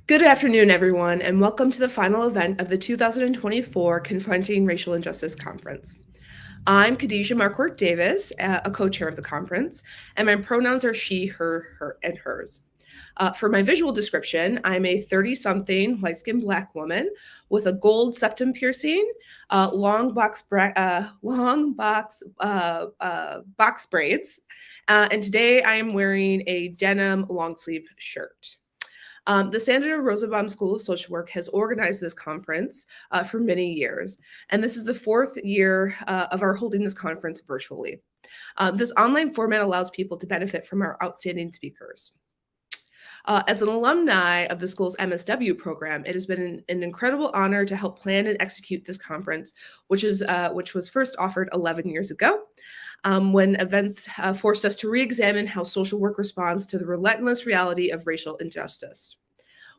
Good afternoon, everyone, and welcome to the final event of the 2024 Confronting Racial Injustice Conference. I'm Khadijah Marquardt Davis, a co-chair of the conference, and my pronouns are she, her, and hers. For my visual description, I'm a 30-something light-skinned Black woman with a gold septum piercing, long box braids, and today I am wearing a denim long-sleeve shirt. The Sandra Rosenbaum School of Social Work has organized this conference for many years, and this is the fourth year of our holding this conference virtually. This online format allows people to benefit from our outstanding speakers. As an alumni of the school's MSW program, it has been an incredible honor to help plan and execute this conference, which was first offered 11 years ago. When events forced us to re-examine how social work responds to the relentless reality of racial injustice.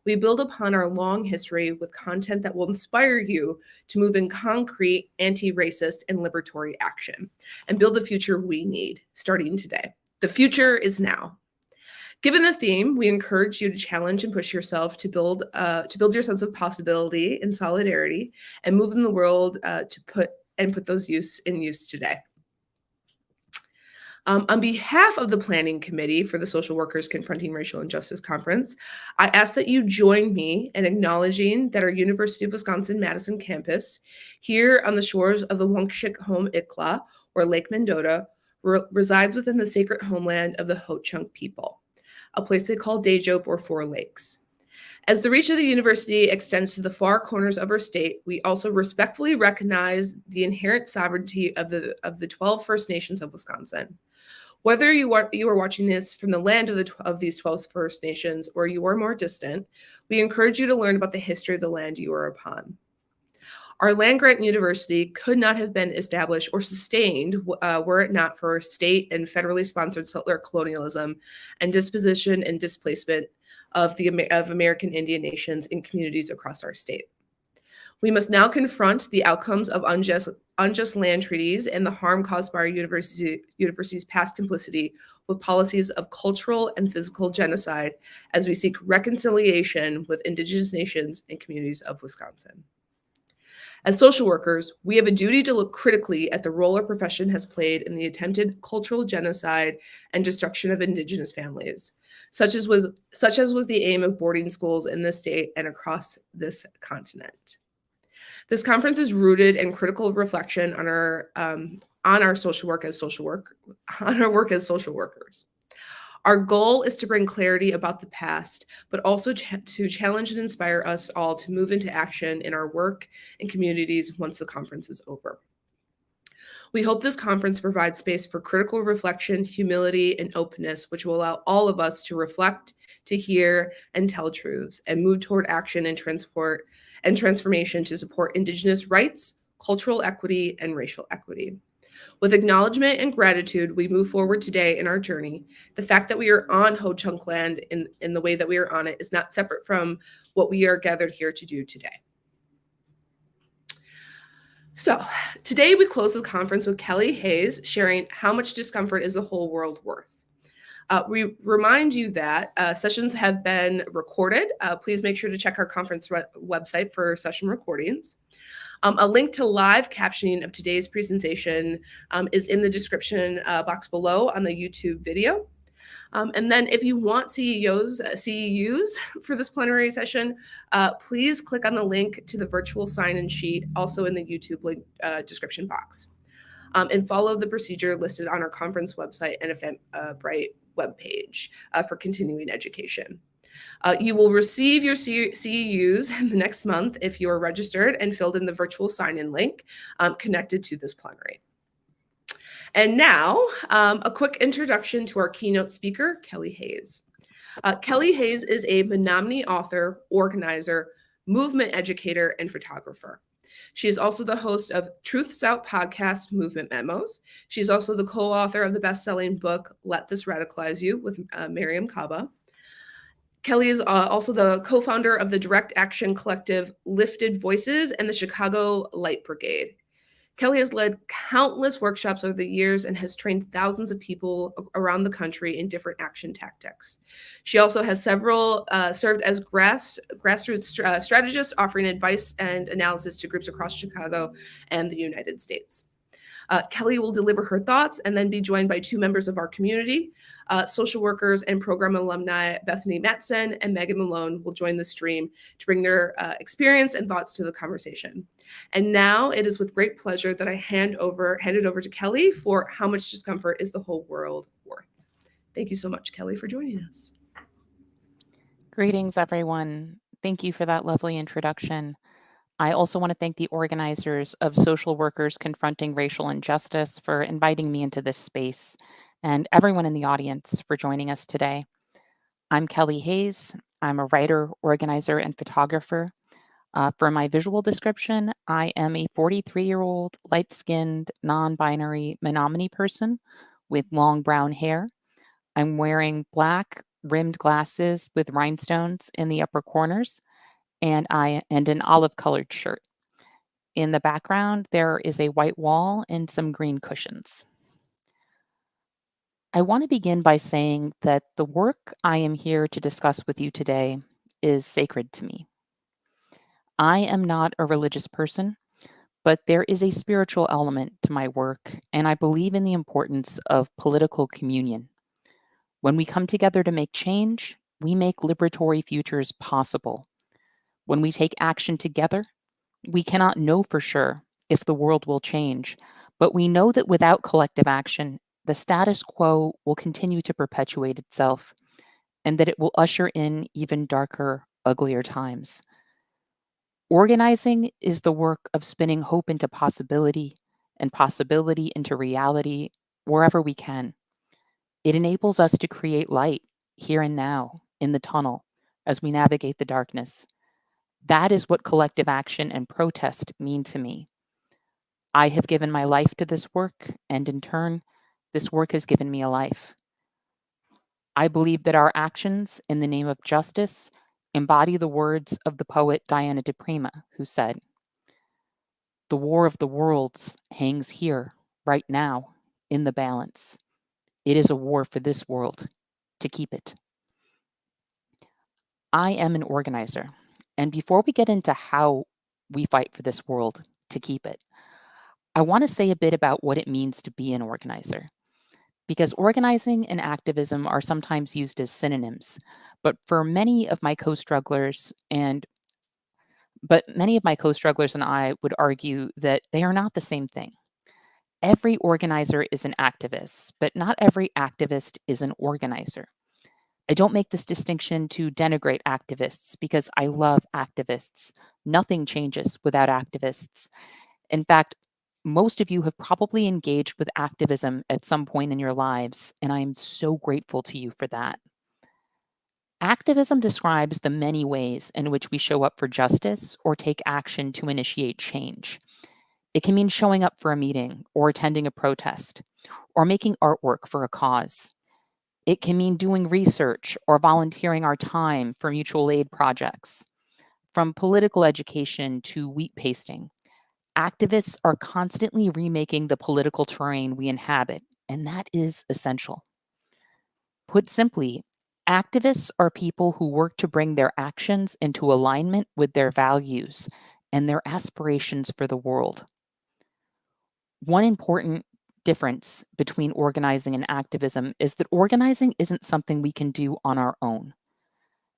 We build upon our long history with content that will inspire you to move in concrete, anti-racist, and liberatory action and build the future we need, starting today. The future is now. Given the theme, we encourage you to challenge and push yourself to build your sense of possibility and solidarity and move in the world to put those in use today. On behalf of the Planning Committee for the Social Workers Confronting Racial Injustice Conference, I ask that you join me in acknowledging that our University of Wisconsin-Madison campus, here on the shores of the Wunkshik home Ikla, or Lake Mendota, resides within the sacred homeland of the Ho-Chunk people, a place they call Dejop or Four Lakes. As the reach of the university extends to the far corners of our state, we also respectfully recognize the inherent sovereignty of the 12 First Nations of Wisconsin. Whether you are watching this from the land of these 12 First Nations or you are more distant, we encourage you to learn about the history of the land you are upon. Our land-grant university could not have been established or sustained were it not for state and federally sponsored settler colonialism and disposition and displacement of American Indian nations in communities across our state. We must now confront the outcomes of unjust land treaties and the harm caused by our university's past complicity with policies of cultural and physical genocide as we seek reconciliation with Indigenous nations and communities of Wisconsin. As social workers, we have a duty to look critically at the role our profession has played in the attempted cultural genocide and destruction of Indigenous families, such as was the aim of boarding schools in this state and across this continent. This conference is rooted in critical reflection on our work as social workers. Our goal is to bring clarity about the past, but also to challenge and inspire us all to move into action in our work and communities once the conference is over. We hope this conference provides space for critical reflection, humility, and openness, which will allow all of us to reflect, to hear, and tell truths, and move toward action and transformation to support Indigenous rights, cultural equity, and racial equity. With acknowledgement and gratitude, we move forward today in our journey. The fact that we are on Ho-Chunk land in the way that we are on it is not separate from what we are gathered here to do today. So today we close the conference with Kelly Hayes sharing how much discomfort is the whole world worth. We remind you that sessions have been recorded. Please make sure to check our conference website for session recordings. A link to live captioning of today's presentation is in the description box below on the YouTube video. And then if you want CEUs for this plenary session, please click on the link to the virtual sign-in sheet, also in the YouTube link description box. And follow the procedure listed on our conference website and Eventbrite webpage for continuing education. You will receive your CEUs in the next month if you are registered and filled in the virtual sign-in link connected to this plenary. And now, a quick introduction to our keynote speaker, Kelly Hayes. Kelly Hayes is a Menominee author, organizer, movement educator, and photographer. She is also the host of Truth's Out podcast, Movement Memos. She's also the co-author of the best-selling book, This Radicalize You, with Mariame Kaba. Kelly is also the co-founder of the direct action collective Lifted Voices and the Chicago Light Brigade. Kelly has led countless workshops over the years and has trained thousands of people around the country in different action tactics. She also has served as grassroots strategist, offering advice and analysis to groups across Chicago and the United States. Kelly will deliver her thoughts and then be joined by two members of our community. Social workers and program alumni Bethany Matson and Megan Malone will join the stream to bring their experience and thoughts to the conversation. And now it is with great pleasure that I hand it over to Kelly for How Much Discomfort is the Whole World Worth? Thank you so much, Kelly, for joining us. Greetings, everyone. Thank you for that lovely introduction. I also want to thank the organizers of Social Workers Confronting Racial Injustice for inviting me into this space, and everyone in the audience for joining us today. I'm Kelly Hayes. I'm a writer, organizer, and photographer. For my visual description, I am a 43-year-old, light-skinned, non-binary Menominee person with long brown hair. I'm wearing black rimmed glasses with rhinestones in the upper corners and an olive-colored shirt. In the background, there is a white wall and some green cushions. I want to begin by saying that the work I am here to discuss with you today is sacred to me. I am not a religious person, but there is a spiritual element to my work, and I believe in the importance of political communion. When we come together to make change, we make liberatory futures possible. When we take action together, we cannot know for sure if the world will change, but we know that without collective action, the status quo will continue to perpetuate itself and that it will usher in even darker, uglier times. Organizing is the work of spinning hope into possibility and possibility into reality wherever we can. It enables us to create light here and now in the tunnel as we navigate the darkness. That is what collective action and protest mean to me. I have given my life to this work, and in turn, this work has given me a life. I believe that our actions in the name of justice embody the words of the poet Diana de Prima, who said, "The war of the worlds hangs here, right now, in the balance. It is a war for this world, to keep it." I am an organizer, and before we get into how we fight for this world to keep it, I want to say a bit about what it means to be an organizer. Because organizing and activism are sometimes used as synonyms, but many of my co-strugglers and I would argue that they are not the same thing. Every organizer is an activist, but not every activist is an organizer. I don't make this distinction to denigrate activists because I love activists. Nothing changes without activists. In fact, most of you have probably engaged with activism at some point in your lives, and I am so grateful to you for that. Activism describes the many ways in which we show up for justice or take action to initiate change. It can mean showing up for a meeting or attending a protest or making artwork for a cause. It can mean doing research or volunteering our time for mutual aid projects. From political education to wheat pasting, activists are constantly remaking the political terrain we inhabit, and that is essential. Put simply, activists are people who work to bring their actions into alignment with their values and their aspirations for the world. One important difference between organizing and activism is that organizing isn't something we can do on our own.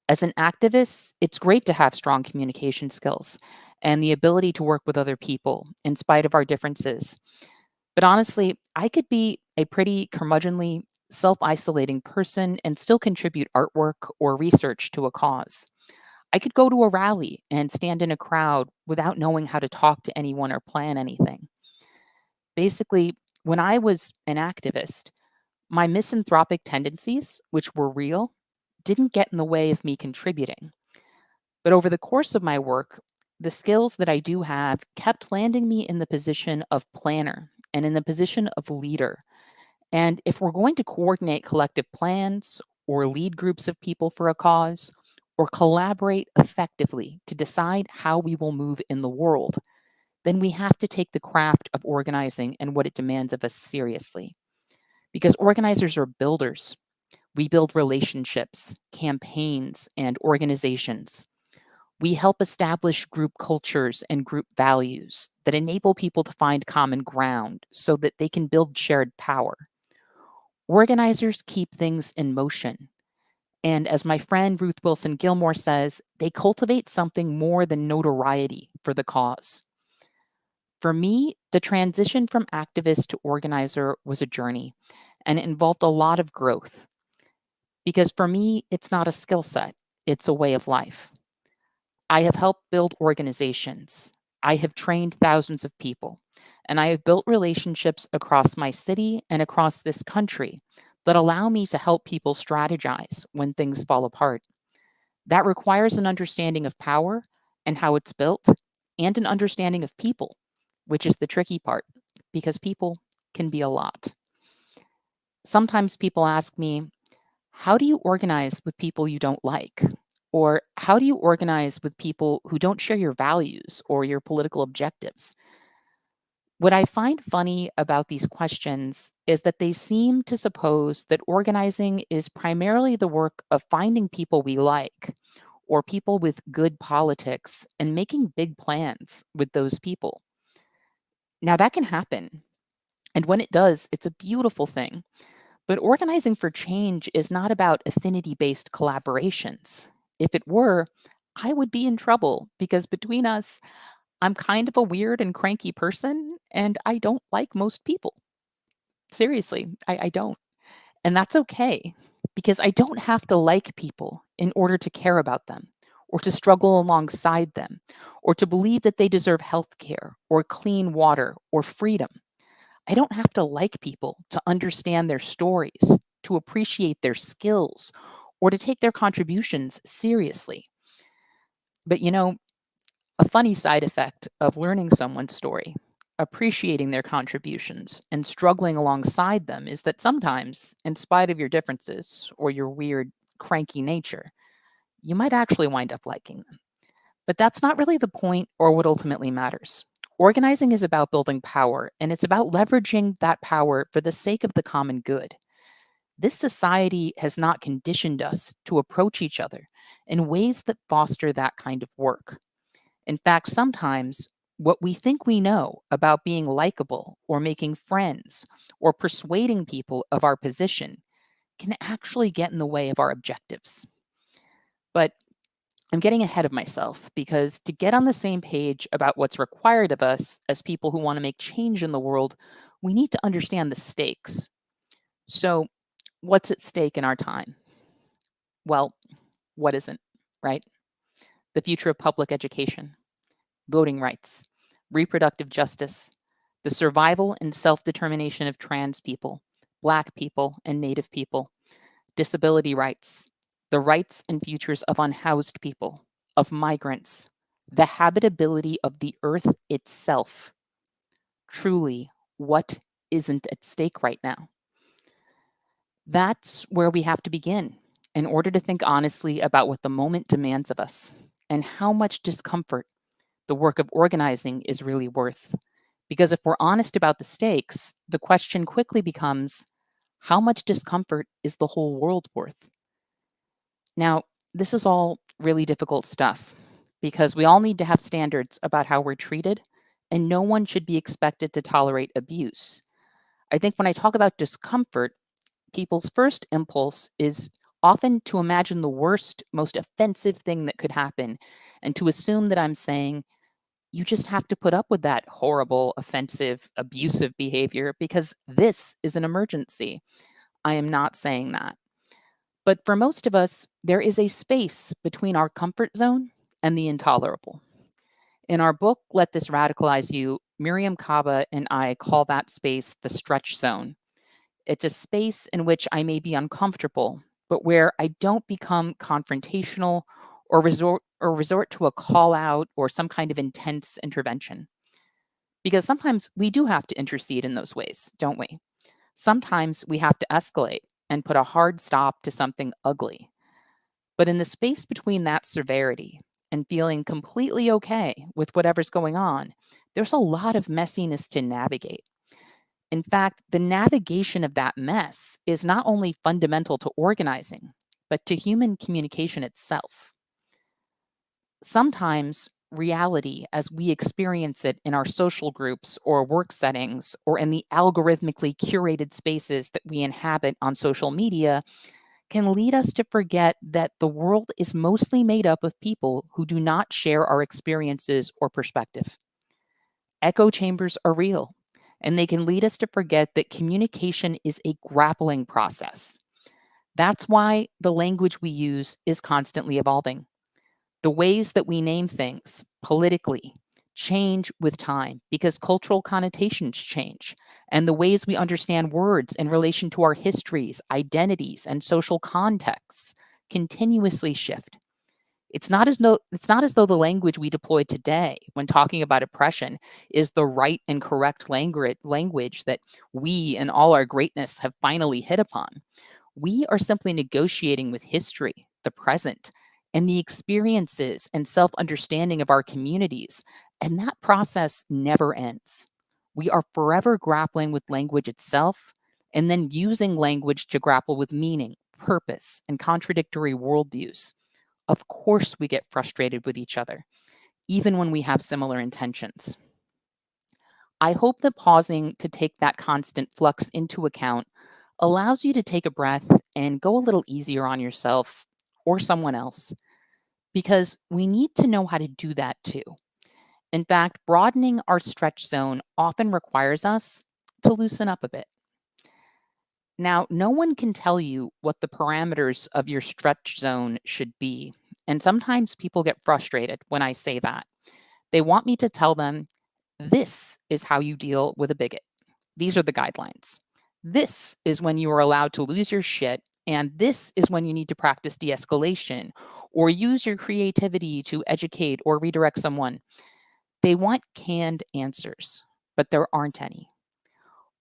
As an activist, it's great to have strong communication skills and the ability to work with other people in spite of our differences. But honestly, I could be a pretty curmudgeonly, self-isolating person and still contribute artwork or research to a cause. I could go to a rally and stand in a crowd without knowing how to talk to anyone or plan anything. Basically, when I was an activist, my misanthropic tendencies, which were real, didn't get in the way of me contributing. But over the course of my work, the skills that I do have kept landing me in the position of planner and in the position of leader. And if we're going to coordinate collective plans or lead groups of people for a cause or collaborate effectively to decide how we will move in the world, then we have to take the craft of organizing and what it demands of us seriously. Because organizers are builders. We build relationships, campaigns, and organizations. We help establish group cultures and group values that enable people to find common ground so that they can build shared power. Organizers keep things in motion. And as my friend Ruth Wilson Gilmore says, they cultivate something more than notoriety for the cause. For me, the transition from activist to organizer was a journey, and it involved a lot of growth. Because for me, it's not a skill set, it's a way of life. I have helped build organizations. I have trained thousands of people, and I have built relationships across my city and across this country that allow me to help people strategize when things fall apart. That requires an understanding of power and how it's built, and an understanding of people, which is the tricky part, because people can be a lot. Sometimes people ask me, how do you organize with people you don't like? Or how do you organize with people who don't share your values or your political objectives? What I find funny about these questions is that they seem to suppose that organizing is primarily the work of finding people we like or people with good politics and making big plans with those people. Now, that can happen. And when it does, it's a beautiful thing. But organizing for change is not about affinity based collaborations. If it were, I would be in trouble because between us, I'm kind of a weird and cranky person and I don't like most people. Seriously, I don't. And that's okay because I don't have to like people in order to care about them or to struggle alongside them or to believe that they deserve health care or clean water or freedom. I don't have to like people to understand their stories, to appreciate their skills, or to take their contributions seriously. But a funny side effect of learning someone's story, appreciating their contributions, and struggling alongside them is that sometimes, in spite of your differences or your weird, cranky nature, you might actually wind up liking them. But that's not really the point or what ultimately matters. Organizing is about building power, and it's about leveraging that power for the sake of the common good. This society has not conditioned us to approach each other in ways that foster that kind of work. In fact, sometimes what we think we know about being likable or making friends or persuading people of our position can actually get in the way of our objectives. But I'm getting ahead of myself because to get on the same page about what's required of us as people who want to make change in the world, we need to understand the stakes. So, what's at stake in our time? Well, what isn't, right? The future of public education, voting rights, reproductive justice, the survival and self determination of trans people, Black people, and Native people, disability rights, the rights and futures of unhoused people, of migrants, the habitability of the earth itself. Truly, what isn't at stake right now? That's where we have to begin in order to think honestly about what the moment demands of us and how much discomfort the work of organizing is really worth. Because if we're honest about the stakes, the question quickly becomes, how much discomfort is the whole world worth? Now, this is all really difficult stuff because we all need to have standards about how we're treated, and no one should be expected to tolerate abuse. I think when I talk about discomfort, people's first impulse is often to imagine the worst, most offensive thing that could happen and to assume that I'm saying, you just have to put up with that horrible, offensive, abusive behavior because this is an emergency. I am not saying that. But for most of us, there is a space between our comfort zone and the intolerable. In our book, Let This Radicalize You, Mariame Kaba and I call that space the stretch zone. It's a space in which I may be uncomfortable, but where I don't become confrontational or resort to a call out or some kind of intense intervention. Because sometimes we do have to intercede in those ways, don't we? Sometimes we have to escalate and put a hard stop to something ugly. But in the space between that severity and feeling completely okay with whatever's going on, there's a lot of messiness to navigate. In fact, the navigation of that mess is not only fundamental to organizing, but to human communication itself. Sometimes reality, as we experience it in our social groups or work settings, or in the algorithmically curated spaces that we inhabit on social media, can lead us to forget that the world is mostly made up of people who do not share our experiences or perspective. Echo chambers are real, and they can lead us to forget that communication is a grappling process. That's why the language we use is constantly evolving. The ways that we name things politically change with time because cultural connotations change, and the ways we understand words in relation to our histories, identities, and social contexts continuously shift. It's not as though the language we deploy today when talking about oppression is the right and correct language that we in all our greatness have finally hit upon. We are simply negotiating with history, the present, and the experiences and self understanding of our communities. And that process never ends. We are forever grappling with language itself and then using language to grapple with meaning, purpose, and contradictory worldviews. Of course, we get frustrated with each other, even when we have similar intentions. I hope that pausing to take that constant flux into account allows you to take a breath and go a little easier on yourself or someone else, because we need to know how to do that too. In fact, broadening our stretch zone often requires us to loosen up a bit. Now, no one can tell you what the parameters of your stretch zone should be. And sometimes people get frustrated when I say that. They want me to tell them, this is how you deal with a bigot. These are the guidelines. This is when you are allowed to lose your shit. And this is when you need to practice de escalation or use your creativity to educate or redirect someone. They want canned answers, but there aren't any.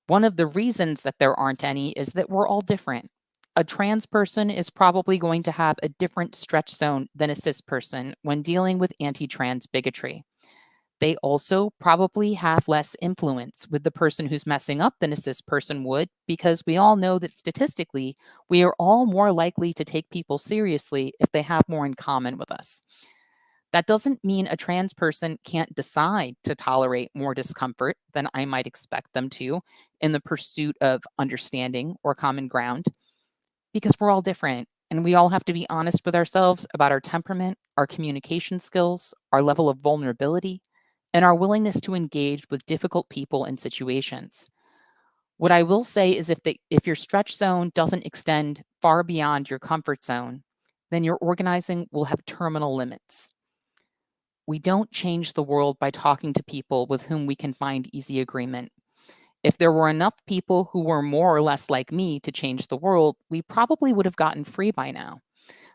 One of the reasons that there aren't any is that we're all different. A trans person is probably going to have a different stretch zone than a cis person when dealing with anti trans bigotry. They also probably have less influence with the person who's messing up than a cis person would, because we all know that statistically, we are all more likely to take people seriously if they have more in common with us. That doesn't mean a trans person can't decide to tolerate more discomfort than I might expect them to in the pursuit of understanding or common ground, because we're all different and we all have to be honest with ourselves about our temperament, our communication skills, our level of vulnerability, and our willingness to engage with difficult people and situations. What I will say is if your stretch zone doesn't extend far beyond your comfort zone, then your organizing will have terminal limits. We don't change the world by talking to people with whom we can find easy agreement. If there were enough people who were more or less like me to change the world, we probably would have gotten free by now.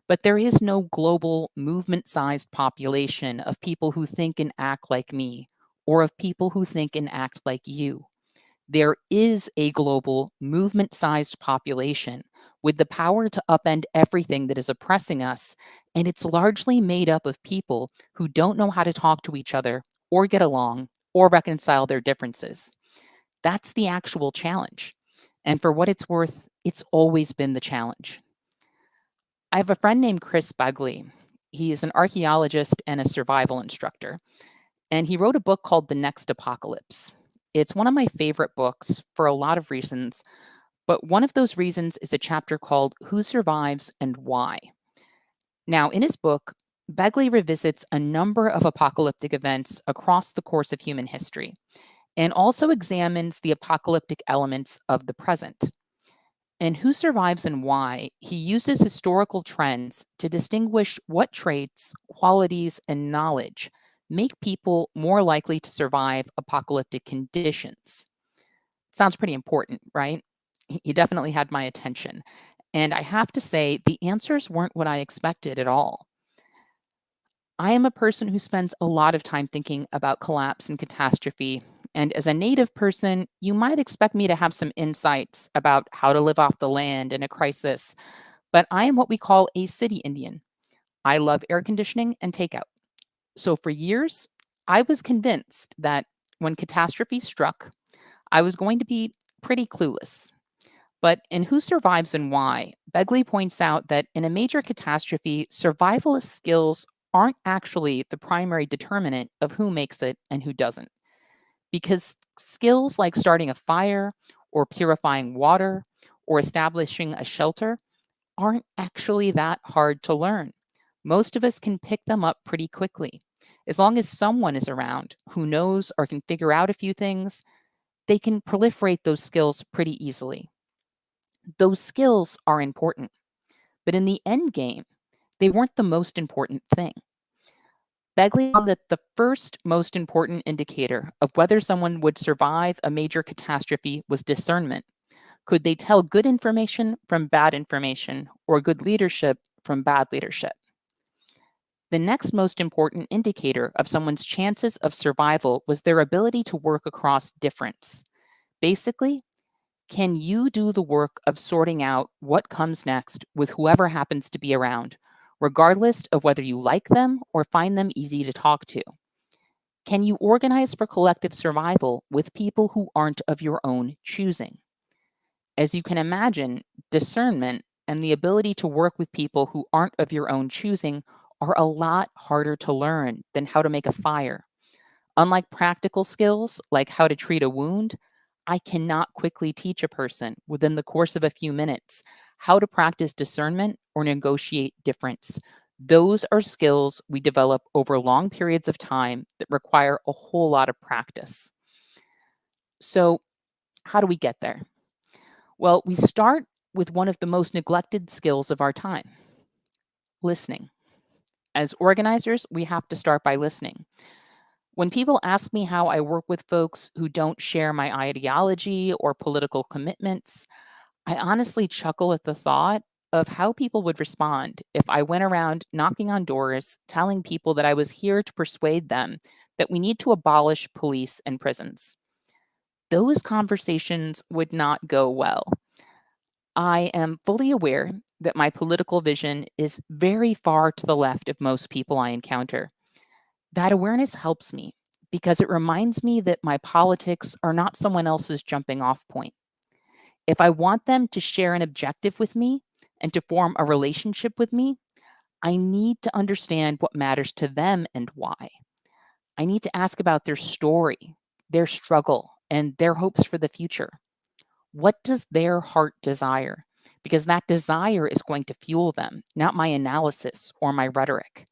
But there is no global movement sized population of people who think and act like me, or of people who think and act like you. There is a global movement sized population with the power to upend everything that is oppressing us, and it's largely made up of people who don't know how to talk to each other, or get along, or reconcile their differences. That's the actual challenge. And for what it's worth, it's always been the challenge. I have a friend named Chris Begley. He is an archaeologist and a survival instructor, and he wrote a book called The Next Apocalypse. It's one of my favorite books for a lot of reasons, but one of those reasons is a chapter called Who Survives and Why. Now, in his book, Begley revisits a number of apocalyptic events across the course of human history and also examines the apocalyptic elements of the present. In Who Survives and Why, he uses historical trends to distinguish what traits, qualities, and knowledge make people more likely to survive apocalyptic conditions. Sounds pretty important, right? He definitely had my attention. And I have to say, the answers weren't what I expected at all. I am a person who spends a lot of time thinking about collapse and catastrophe. And as a Native person, you might expect me to have some insights about how to live off the land in a crisis. But I am what we call a city Indian. I love air conditioning and takeout. So for years, I was convinced that when catastrophe struck, I was going to be pretty clueless. But in Who Survives and Why, Begley points out that in a major catastrophe, survivalist skills aren't actually the primary determinant of who makes it and who doesn't. Because skills like starting a fire or purifying water or establishing a shelter aren't actually that hard to learn. Most of us can pick them up pretty quickly. As long as someone is around who knows or can figure out a few things, they can proliferate those skills pretty easily. Those skills are important, but in the end game, they weren't the most important thing. Begley found that the first most important indicator of whether someone would survive a major catastrophe was discernment. Could they tell good information from bad information or good leadership from bad leadership? The next most important indicator of someone's chances of survival was their ability to work across difference. Basically, can you do the work of sorting out what comes next with whoever happens to be around, regardless of whether you like them or find them easy to talk to? Can you organize for collective survival with people who aren't of your own choosing? As you can imagine, discernment and the ability to work with people who aren't of your own choosing are a lot harder to learn than how to make a fire. Unlike practical skills like how to treat a wound, I cannot quickly teach a person within the course of a few minutes how to practice discernment or negotiate difference. Those are skills we develop over long periods of time that require a whole lot of practice. So, how do we get there? Well, we start with one of the most neglected skills of our time: listening. As organizers, we have to start by listening. When people ask me how I work with folks who don't share my ideology or political commitments, I honestly chuckle at the thought of how people would respond if I went around knocking on doors, telling people that I was here to persuade them that we need to abolish police and prisons. Those conversations would not go well. I am fully aware that my political vision is very far to the left of most people I encounter. That awareness helps me because it reminds me that my politics are not someone else's jumping off point. If I want them to share an objective with me and to form a relationship with me, I need to understand what matters to them and why. I need to ask about their story, their struggle, and their hopes for the future. What does their heart desire? Because that desire is going to fuel them, not my analysis or my rhetoric.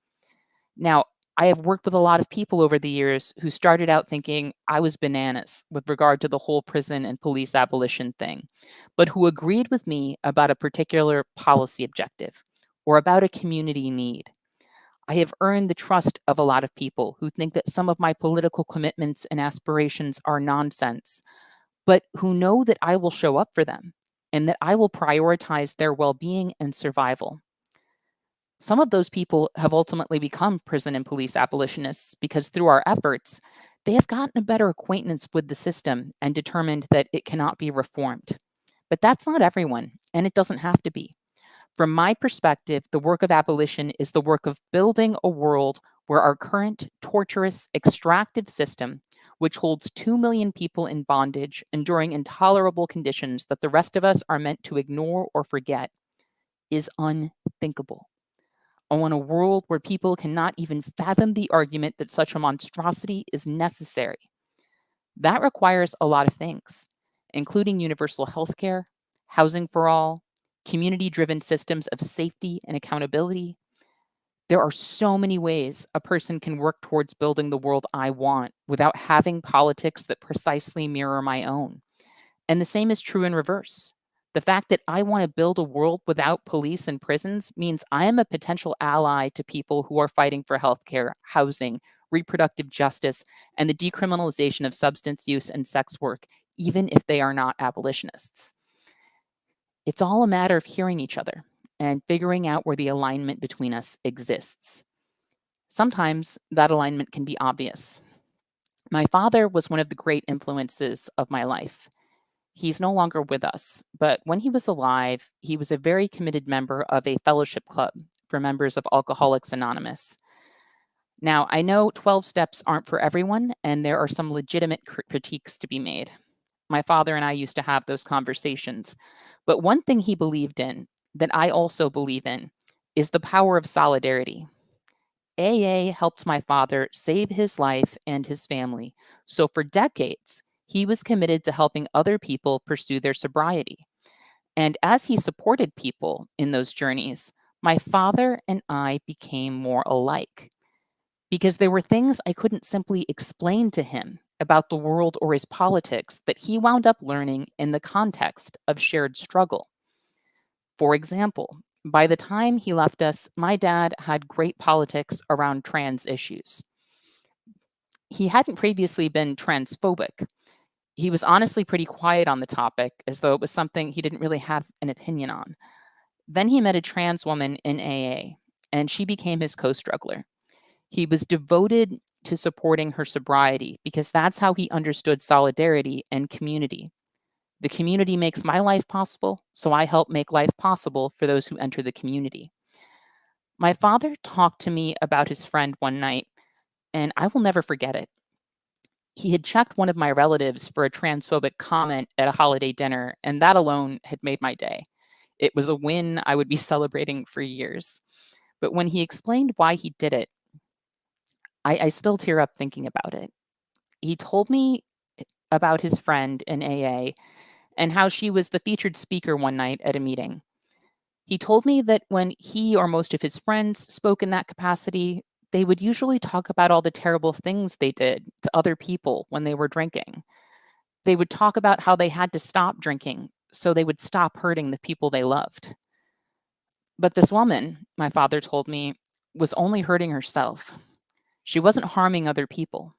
Now, I have worked with a lot of people over the years who started out thinking I was bananas with regard to the whole prison and police abolition thing, but who agreed with me about a particular policy objective or about a community need. I have earned the trust of a lot of people who think that some of my political commitments and aspirations are nonsense, but who know that I will show up for them and that I will prioritize their well being and survival. Some of those people have ultimately become prison and police abolitionists because through our efforts, they have gotten a better acquaintance with the system and determined that it cannot be reformed. But that's not everyone, and it doesn't have to be. From my perspective, the work of abolition is the work of building a world where our current torturous, extractive system, which holds 2 million people in bondage, enduring intolerable conditions that the rest of us are meant to ignore or forget, is unthinkable. I want a world where people cannot even fathom the argument that such a monstrosity is necessary. That requires a lot of things, including universal health care, housing for all, community-driven systems of safety and accountability. There are so many ways a person can work towards building the world I want without having politics that precisely mirror my own. And the same is true in reverse. The fact that I want to build a world without police and prisons means I am a potential ally to people who are fighting for healthcare, housing, reproductive justice, and the decriminalization of substance use and sex work, even if they are not abolitionists. It's all a matter of hearing each other and figuring out where the alignment between us exists. Sometimes that alignment can be obvious. My father was one of the great influences of my life. He's no longer with us, but when he was alive, he was a very committed member of a fellowship club for members of Alcoholics Anonymous. Now, I know 12 steps aren't for everyone, and there are some legitimate critiques to be made. My father and I used to have those conversations. But one thing he believed in that I also believe in is the power of solidarity. AA helped my father save his life and his family. So for decades, he was committed to helping other people pursue their sobriety. And as he supported people in those journeys, my father and I became more alike because there were things I couldn't simply explain to him about the world or his politics that he wound up learning in the context of shared struggle. For example, by the time he left us, my dad had great politics around trans issues. He hadn't previously been transphobic. He was honestly pretty quiet on the topic, as though it was something he didn't really have an opinion on. Then he met a trans woman in AA, and she became his co-struggler. He was devoted to supporting her sobriety because that's how he understood solidarity and community. The community makes my life possible, so I help make life possible for those who enter the community. My father talked to me about his friend one night, and I will never forget it. He had checked one of my relatives for a transphobic comment at a holiday dinner, and that alone had made my day. It was a win I would be celebrating for years. But when he explained why he did it, I still tear up thinking about it. He told me about his friend in AA and how she was the featured speaker one night at a meeting. He told me that when he or most of his friends spoke in that capacity, they would usually talk about all the terrible things they did to other people when they were drinking. They would talk about how they had to stop drinking so they would stop hurting the people they loved. But this woman, my father told me, was only hurting herself. She wasn't harming other people.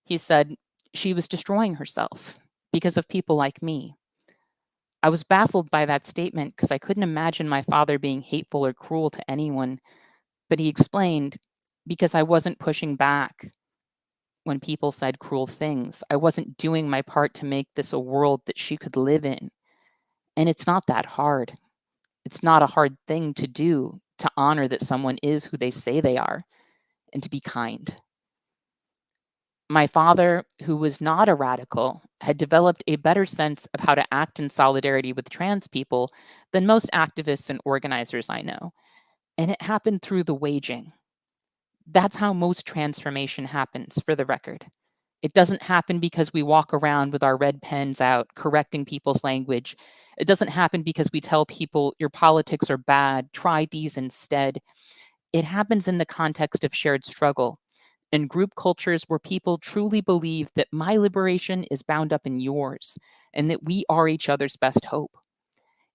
He said she was destroying herself because of people like me. I was baffled by that statement because I couldn't imagine my father being hateful or cruel to anyone. But he explained, because I wasn't pushing back when people said cruel things. I wasn't doing my part to make this a world that she could live in. And it's not that hard. It's not a hard thing to do to honor that someone is who they say they are and to be kind. My father, who was not a radical, had developed a better sense of how to act in solidarity with trans people than most activists and organizers I know. And it happened through the waging. That's how most transformation happens, for the record. It doesn't happen because we walk around with our red pens out, correcting people's language. It doesn't happen because we tell people your politics are bad, try these instead. It happens in the context of shared struggle, in group cultures where people truly believe that my liberation is bound up in yours and that we are each other's best hope.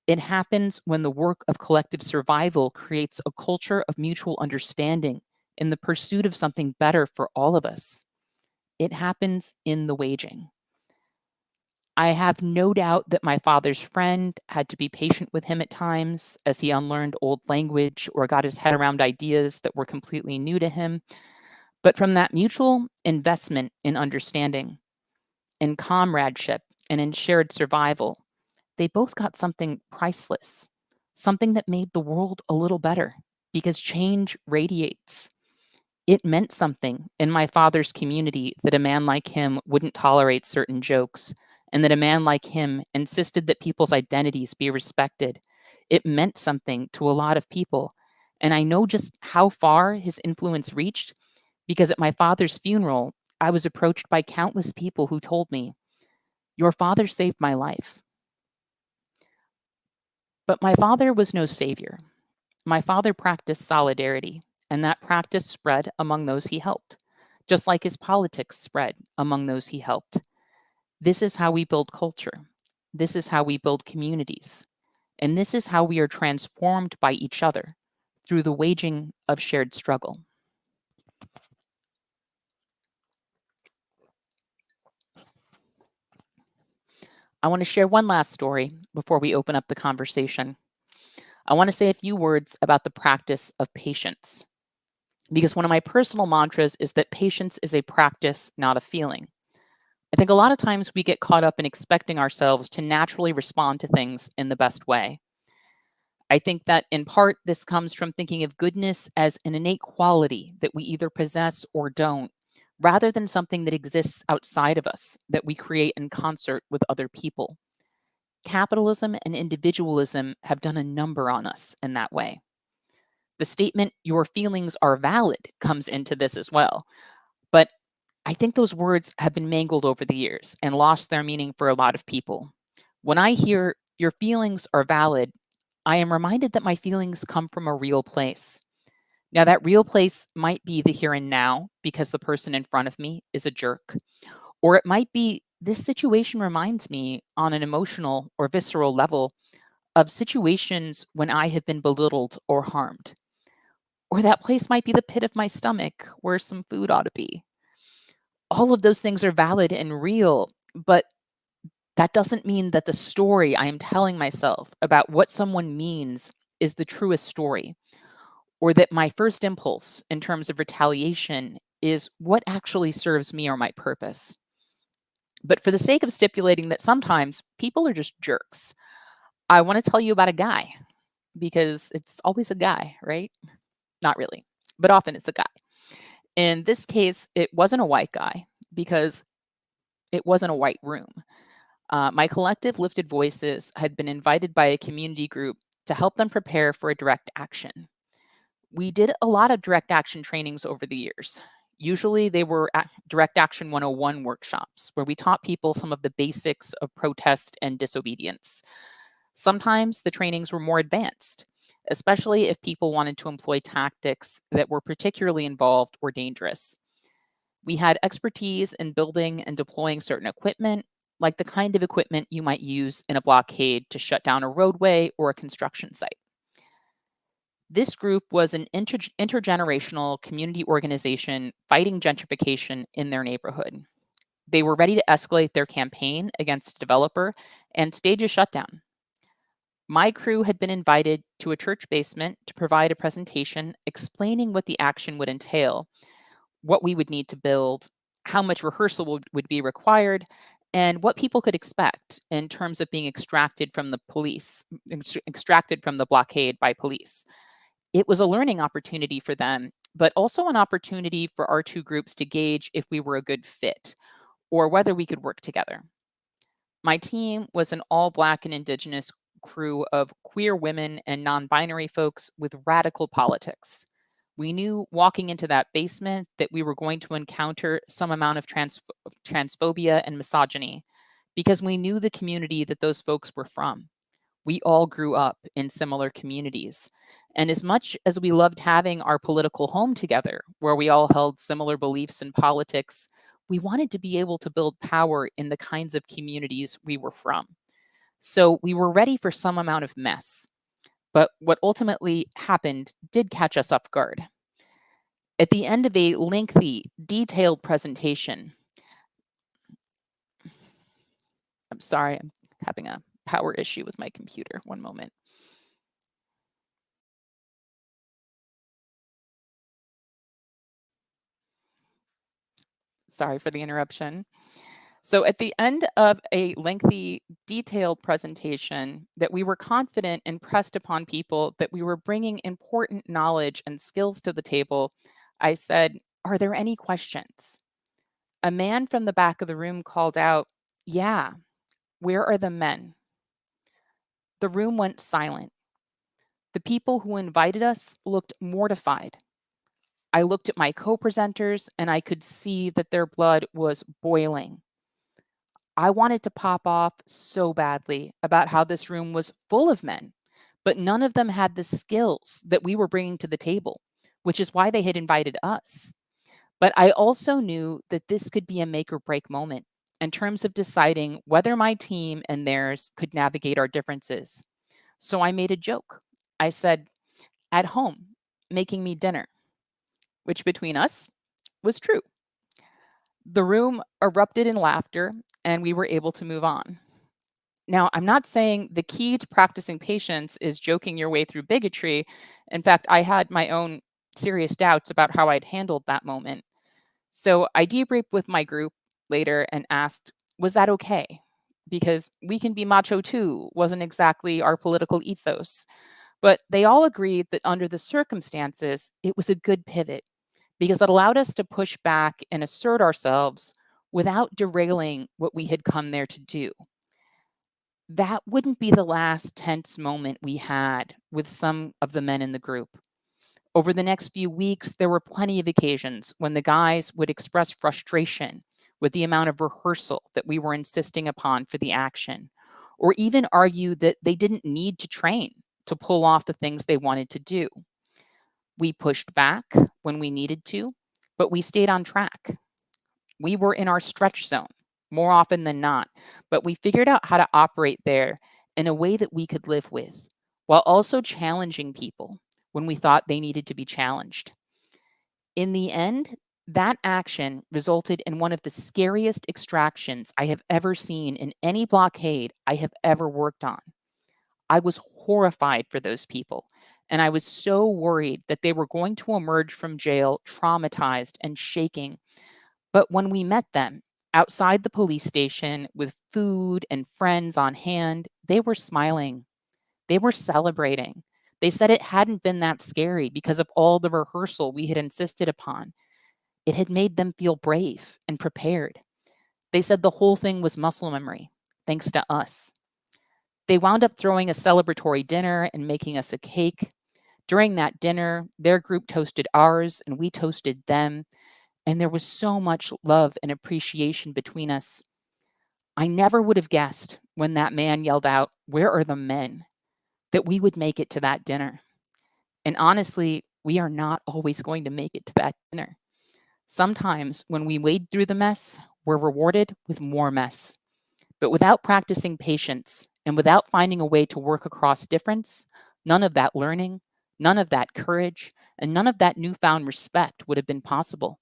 It happens when the work of collective survival creates a culture of mutual understanding in the pursuit of something better for all of us. It happens in the waging. I have no doubt that my father's friend had to be patient with him at times as he unlearned old language or got his head around ideas that were completely new to him. But from that mutual investment in understanding, in comradeship, and in shared survival, they both got something priceless, something that made the world a little better because change radiates. It meant something in my father's community that a man like him wouldn't tolerate certain jokes, and that a man like him insisted that people's identities be respected. It meant something to a lot of people. And I know just how far his influence reached because at my father's funeral, I was approached by countless people who told me, "Your father saved my life." But my father was no savior. My father practiced solidarity, and that practice spread among those he helped, just like his politics spread among those he helped. This is how we build culture. This is how we build communities. And this is how we are transformed by each other through the waging of shared struggle. I want to share one last story before we open up the conversation. I want to say a few words about the practice of patience, because one of my personal mantras is that patience is a practice, not a feeling. I think a lot of times we get caught up in expecting ourselves to naturally respond to things in the best way. I think that in part, this comes from thinking of goodness as an innate quality that we either possess or don't, rather than something that exists outside of us that we create in concert with other people. Capitalism and individualism have done a number on us in that way. The statement, your feelings are valid, comes into this as well. But I think those words have been mangled over the years and lost their meaning for a lot of people. When I hear your feelings are valid, I am reminded that my feelings come from a real place. Now, that real place might be the here and now because the person in front of me is a jerk, or it might be this situation reminds me on an emotional or visceral level of situations when I have been belittled or harmed. Or that place might be the pit of my stomach where some food ought to be. All of those things are valid and real, but that doesn't mean that the story I am telling myself about what someone means is the truest story, or that my first impulse in terms of retaliation is what actually serves me or my purpose. But for the sake of stipulating that sometimes people are just jerks, I want to tell you about a guy because it's always a guy, right? Not really, but often it's a guy. In this case, it wasn't a white guy because it wasn't a white room. My collective Lifted Voices had been invited by a community group to help them prepare for a direct action. We did a lot of direct action trainings over the years. Usually they were direct action 101 workshops where we taught people some of the basics of protest and disobedience. Sometimes the trainings were more advanced, especially if people wanted to employ tactics that were particularly involved or dangerous. We had expertise in building and deploying certain equipment, like the kind of equipment you might use in a blockade to shut down a roadway or a construction site. This group was an intergenerational community organization fighting gentrification in their neighborhood. They were ready to escalate their campaign against a developer and stage a shutdown. My crew had been invited to a church basement to provide a presentation explaining what the action would entail, what we would need to build, how much rehearsal would be required, and what people could expect in terms of being extracted from the blockade by police. It was a learning opportunity for them, but also an opportunity for our two groups to gauge if we were a good fit or whether we could work together. My team was an all Black and Indigenous crew of queer women and non-binary folks with radical politics. We knew walking into that basement that we were going to encounter some amount of transphobia and misogyny because we knew the community that those folks were from. We all grew up in similar communities. And as much as we loved having our political home together, where we all held similar beliefs in politics, we wanted to be able to build power in the kinds of communities we were from. So we were ready for some amount of mess. But what ultimately happened did catch us off guard. At the end of a lengthy, detailed presentation, I'm sorry, I'm having a power issue with my computer. One moment. Sorry for the interruption. So at the end of a lengthy, detailed presentation that we were confident and pressed upon people that we were bringing important knowledge and skills to the table, I said, "Are there any questions?" A man from the back of the room called out, "Yeah, where are the men?" The room went silent. The people who invited us looked mortified. I looked at my co-presenters and I could see that their blood was boiling. I wanted to pop off so badly about how this room was full of men, but none of them had the skills that we were bringing to the table, which is why they had invited us. But I also knew that this could be a make or break moment in terms of deciding whether my team and theirs could navigate our differences. So I made a joke. I said, "At home, making me dinner," which between us was true. The room erupted in laughter and we were able to move on. Now, I'm not saying the key to practicing patience is joking your way through bigotry. In fact, I had my own serious doubts about how I'd handled that moment. So I debriefed with my group later and asked, was that okay? Because we can be macho too wasn't exactly our political ethos. But they all agreed that under the circumstances, it was a good pivot because it allowed us to push back and assert ourselves without derailing what we had come there to do. That wouldn't be the last tense moment we had with some of the men in the group. Over the next few weeks, there were plenty of occasions when the guys would express frustration with the amount of rehearsal that we were insisting upon for the action, or even argue that they didn't need to train to pull off the things they wanted to do. We pushed back when we needed to, but we stayed on track. We were in our stretch zone more often than not, but we figured out how to operate there in a way that we could live with, while also challenging people when we thought they needed to be challenged. In the end, that action resulted in one of the scariest extractions I have ever seen in any blockade I have ever worked on. I was horrified for those people, and I was so worried that they were going to emerge from jail traumatized and shaking. But when we met them outside the police station with food and friends on hand, they were smiling. They were celebrating. They said it hadn't been that scary because of all the rehearsal we had insisted upon. It had made them feel brave and prepared. They said the whole thing was muscle memory, thanks to us. They wound up throwing a celebratory dinner and making us a cake. During that dinner, their group toasted ours and we toasted them. And there was so much love and appreciation between us. I never would have guessed when that man yelled out, "Where are the men?" that we would make it to that dinner. And honestly, we are not always going to make it to that dinner. Sometimes when we wade through the mess, we're rewarded with more mess. But without practicing patience and without finding a way to work across difference, none of that learning, none of that courage, and none of that newfound respect would have been possible.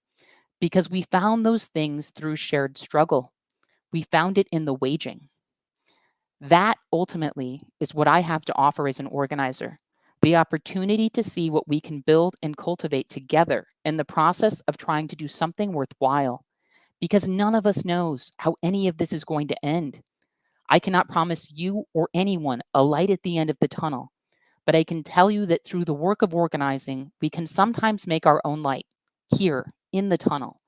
Because we found those things through shared struggle. We found it in the waging. That ultimately is what I have to offer as an organizer, the opportunity to see what we can build and cultivate together in the process of trying to do something worthwhile. Because none of us knows how any of this is going to end. I cannot promise you or anyone a light at the end of the tunnel, but I can tell you that through the work of organizing, we can sometimes make our own light here in the tunnel.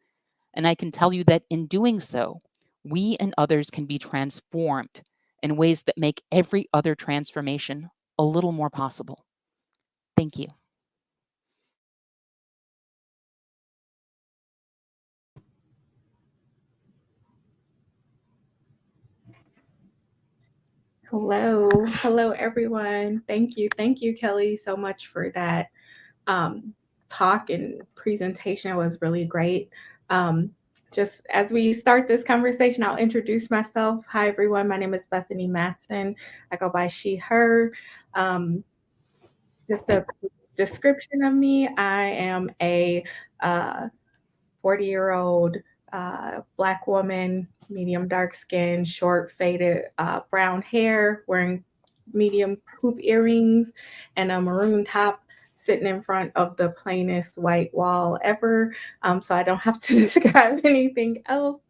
And I can tell you that in doing so, we and others can be transformed in ways that make every other transformation a little more possible. Thank you. Hello, everyone. Thank you, Kelly, so much for that talk and presentation. It was really great. Just as we start this conversation, I'll introduce myself. Hi, everyone. My name is Bethany Matson. I go by she, her. Just a description of me. I am a 40-year-old Black woman, medium dark skin, short, faded brown hair, wearing medium hoop earrings and a maroon top, sitting in front of the plainest white wall ever. So I don't have to describe anything else.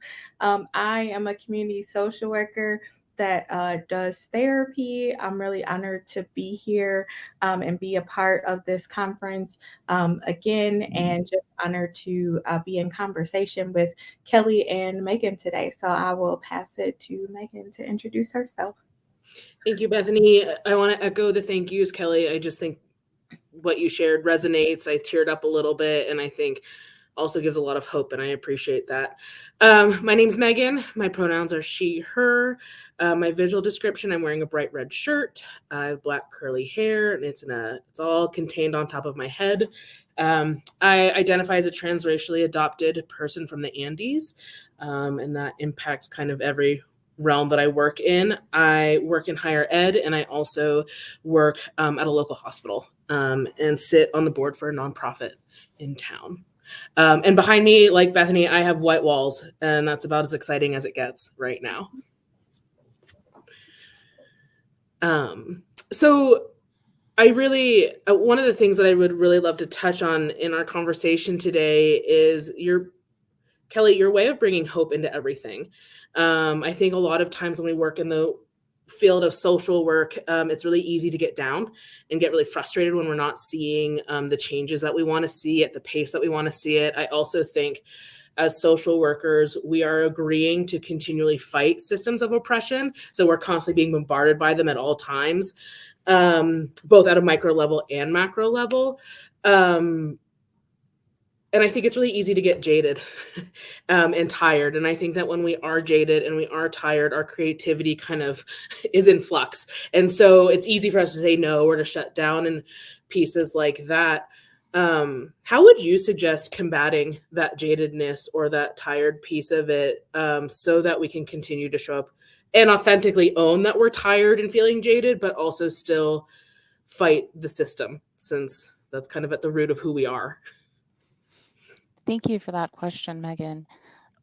I am a community social worker that does therapy. I'm really honored to be here and be a part of this conference again, and just honored to be in conversation with Kelly and Megan today. So I will pass it to Megan to introduce herself. Thank you, Bethany. I want to echo the thank yous, Kelly. I just think what you shared resonates. I teared up a little bit, and I think also gives a lot of hope, and I appreciate that. My name's Megan. My pronouns are she, her. My visual description, I'm wearing a bright red shirt. I have black curly hair, and it's all contained on top of my head. I identify as a transracially adopted person from the Andes, and that impacts kind of every realm that I work in. I work in higher ed, and I also work at a local hospital and sit on the board for a nonprofit in town. And behind me, like Bethany, I have white walls, and that's about as exciting as it gets right now. So I really, one of the things that I would really love to touch on in our conversation today is Kelly, your way of bringing hope into everything. I think a lot of times when we work in the field of social work, it's really easy to get down and get really frustrated when we're not seeing the changes that we want to see at the pace that we want to see it. I also think as social workers, we are agreeing to continually fight systems of oppression. So we're constantly being bombarded by them at all times, both at a micro level and macro level. And I think it's really easy to get jaded and tired. And I think that when we are jaded and we are tired, our creativity kind of is in flux. And so it's easy for us to say no or to shut down in pieces like that. How would you suggest combating that jadedness or that tired piece of it so that we can continue to show up and authentically own that we're tired and feeling jaded, but also still fight the system, since that's kind of at the root of who we are? Thank you for that question, Megan.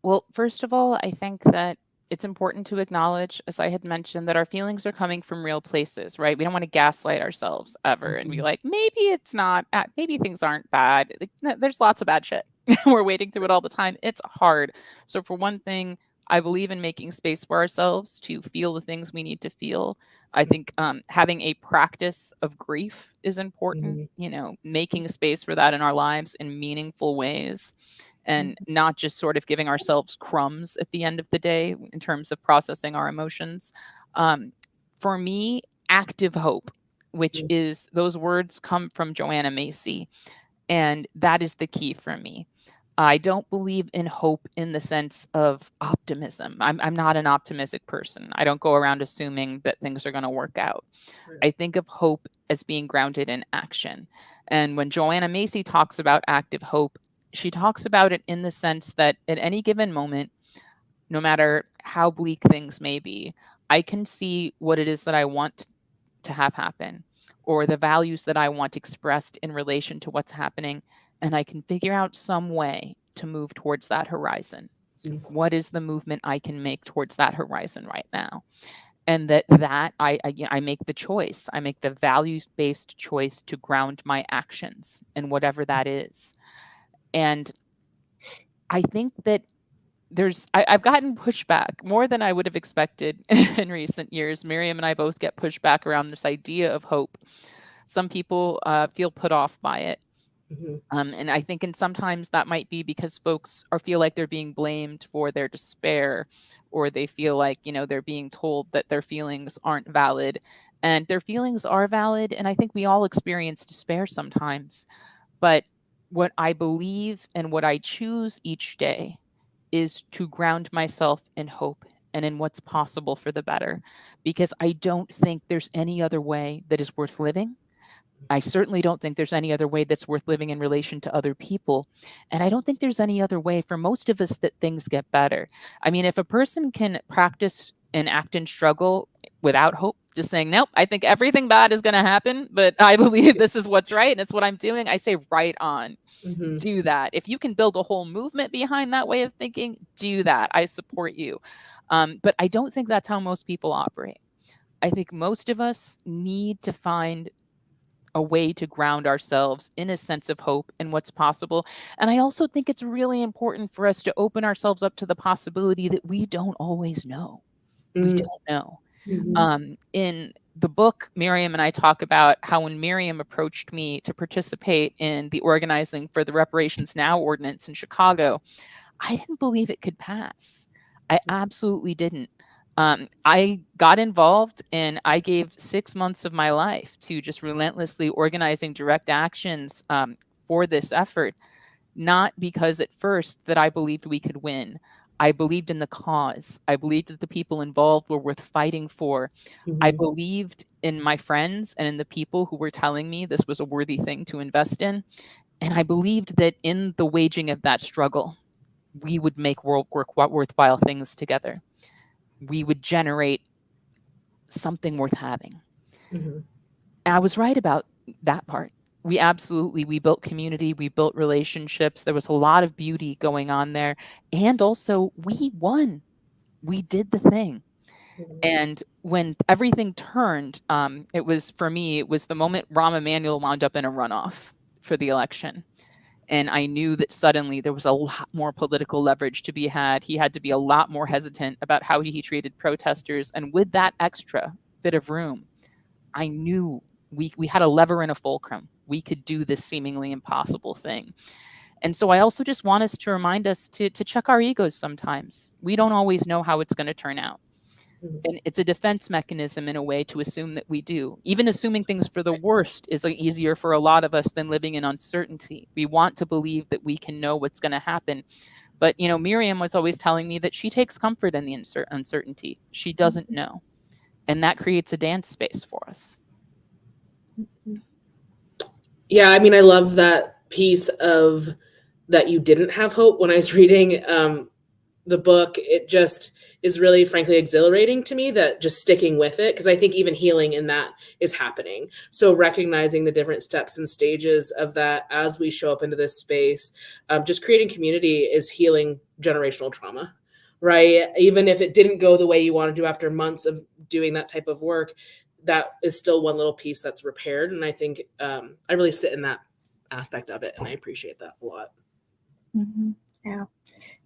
Well, first of all, I think that it's important to acknowledge, as I had mentioned, that our feelings are coming from real places, right? We don't want to gaslight ourselves ever and be like, maybe it's not, maybe things aren't bad. There's lots of bad shit. We're wading through it all the time. It's hard. So for one thing, I believe in making space for ourselves to feel the things we need to feel. I think having a practice of grief is important, making a space for that in our lives in meaningful ways, and not just sort of giving ourselves crumbs at the end of the day in terms of processing our emotions. For me, active hope, which is, those words come from Joanna Macy, and that is the key for me. I don't believe in hope in the sense of optimism. I'm not an optimistic person. I don't go around assuming that things are going to work out. Right. I think of hope as being grounded in action. And when Joanna Macy talks about active hope, she talks about it in the sense that at any given moment, no matter how bleak things may be, I can see what it is that I want to have happen, or the values that I want expressed in relation to what's happening. And I can figure out some way to move towards that horizon. What is the movement I can make towards that horizon right now? And that I make the choice. I make the values-based choice to ground my actions in whatever that is. And I think that I've gotten pushback more than I would have expected in recent years. Mariame and I both get pushback around this idea of hope. Some people feel put off by it. And I think, and sometimes that might be because folks feel like they're being blamed for their despair, or they feel like, they're being told that their feelings aren't valid. And their feelings are valid. And I think we all experience despair sometimes. But what I believe and what I choose each day is to ground myself in hope and in what's possible for the better, because I don't think there's any other way that is worth living. I certainly don't think there's any other way that's worth living in relation to other people. And I don't think there's any other way for most of us that things get better. I mean, if a person can practice and act and struggle without hope, just saying, nope, I think everything bad is going to happen, but I believe this is what's right and it's what I'm doing, I say right on. Do that. If you can build a whole movement behind that way of thinking, do that. I support you. But I don't think that's how most people operate. I think most of us need to find a way to ground ourselves in a sense of hope and what's possible. And I also think it's really important for us to open ourselves up to the possibility that we don't always know. We don't know. In the book, Mariame and I talk about how when Mariame approached me to participate in the organizing for the Reparations Now ordinance in Chicago, I didn't believe it could pass. I absolutely didn't. I got involved and I gave 6 months of my life to just relentlessly organizing direct actions for this effort, not because at first that I believed we could win. I believed in the cause. I believed that the people involved were worth fighting for. I believed in my friends and in the people who were telling me this was a worthy thing to invest in. And I believed that in the waging of that struggle, we would make worthwhile things together. We would generate something worth having. I was right about that part. We built community, we built relationships. There was a lot of beauty going on there. And also we won. We did the thing. And when everything turned, it was the moment Rahm Emanuel wound up in a runoff for the election. And I knew that suddenly there was a lot more political leverage to be had. He had to be a lot more hesitant about how he treated protesters. And with that extra bit of room, I knew we had a lever and a fulcrum. We could do this seemingly impossible thing. And so I also just want us to remind us to check our egos sometimes. We don't always know how it's going to turn out. And it's a defense mechanism in a way to assume that we do. Even assuming things for the worst is easier for a lot of us than living in uncertainty. We want to believe that we can know what's going to happen. But, you know, Mariame was always telling me that she takes comfort in the uncertainty. She doesn't know. And that creates a dance space for us. Yeah, I mean, I love that piece of that you didn't have hope. When I was reading the book, it just is really, frankly, exhilarating to me that just sticking with it, because I think even healing in that is happening. So recognizing the different steps and stages of that as we show up into this space, just creating community is healing generational trauma, right? Even if it didn't go the way you want to after months of doing that type of work, that is still one little piece that's repaired. And I think I really sit in that aspect of it, and I appreciate that a lot. Mm-hmm. Yeah.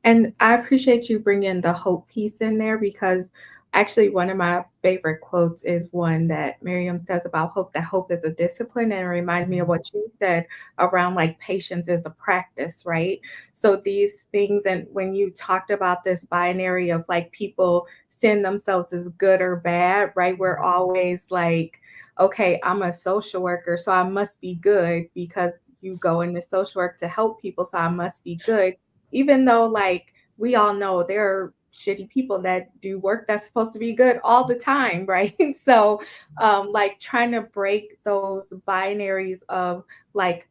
And I appreciate you bringing the hope piece in there, because actually one of my favorite quotes is one that Mariame says about hope, that hope is a discipline. And it reminds me of what you said around like patience is a practice, right? So these things, and when you talked about this binary of like people seeing themselves as good or bad, right? We're always like, okay, I'm a social worker, so I must be good because you go into social work to help people, so I must be good. Even though like we all know there are shitty people that do work that's supposed to be good all the time, right? So like trying to break those binaries of like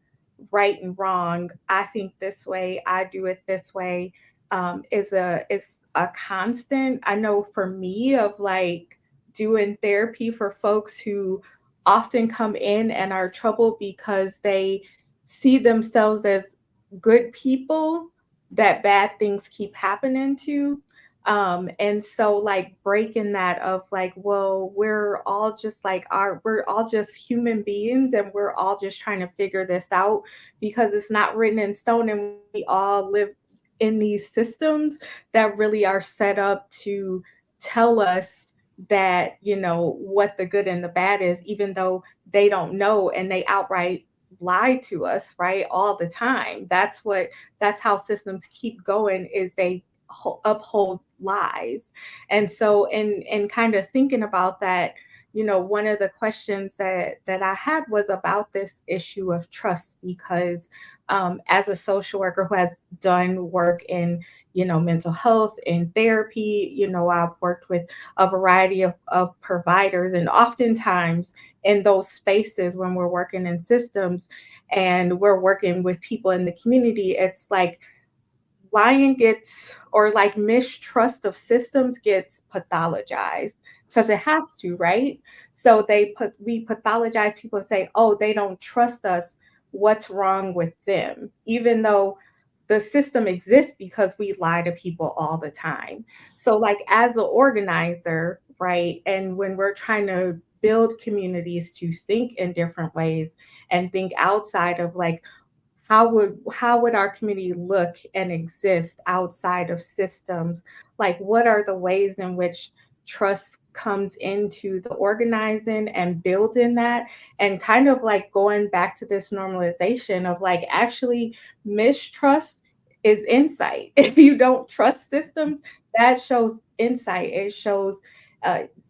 right and wrong, I think this way, I do it this way, is a constant. I know for me of like doing therapy for folks who often come in and are troubled because they see themselves as good people that bad things keep happening to. And so like breaking that of like, well, we're all just like we're all just human beings, and we're all just trying to figure this out, because it's not written in stone, and we all live in these systems that really are set up to tell us that, you know, what the good and the bad is, even though they don't know, and they outright lie to us, right, all the time. That's how systems keep going, is they uphold lies. And so in kind of thinking about that, you know, one of the questions that I had was about this issue of trust, because as a social worker who has done work in, you know, mental health and therapy, you know, I've worked with a variety of providers, and oftentimes in those spaces when we're working in systems and we're working with people in the community, it's like lying gets, or like mistrust of systems gets pathologized, because it has to, right? So we pathologize people and say, oh, they don't trust us, what's wrong with them, even though the system exists because we lie to people all the time. So like as an organizer, right, and when we're trying to build communities to think in different ways and think outside of like, how would our community look and exist outside of systems? Like, what are the ways in which trust comes into the organizing and building that, and kind of like going back to this normalization of like actually mistrust is insight. If you don't trust systems, that shows insight. It shows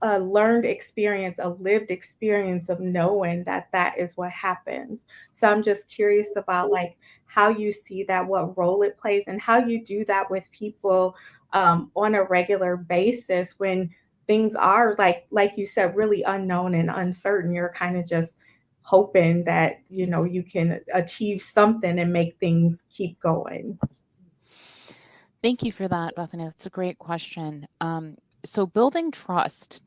a learned experience, a lived experience of knowing that that is what happens. So I'm just curious about like how you see that, what role it plays, and how you do that with people on a regular basis when things are like you said, really unknown and uncertain. You're kind of just hoping that, you know, you can achieve something and make things keep going. Thank you for that, Bethany. That's a great question. So building trust,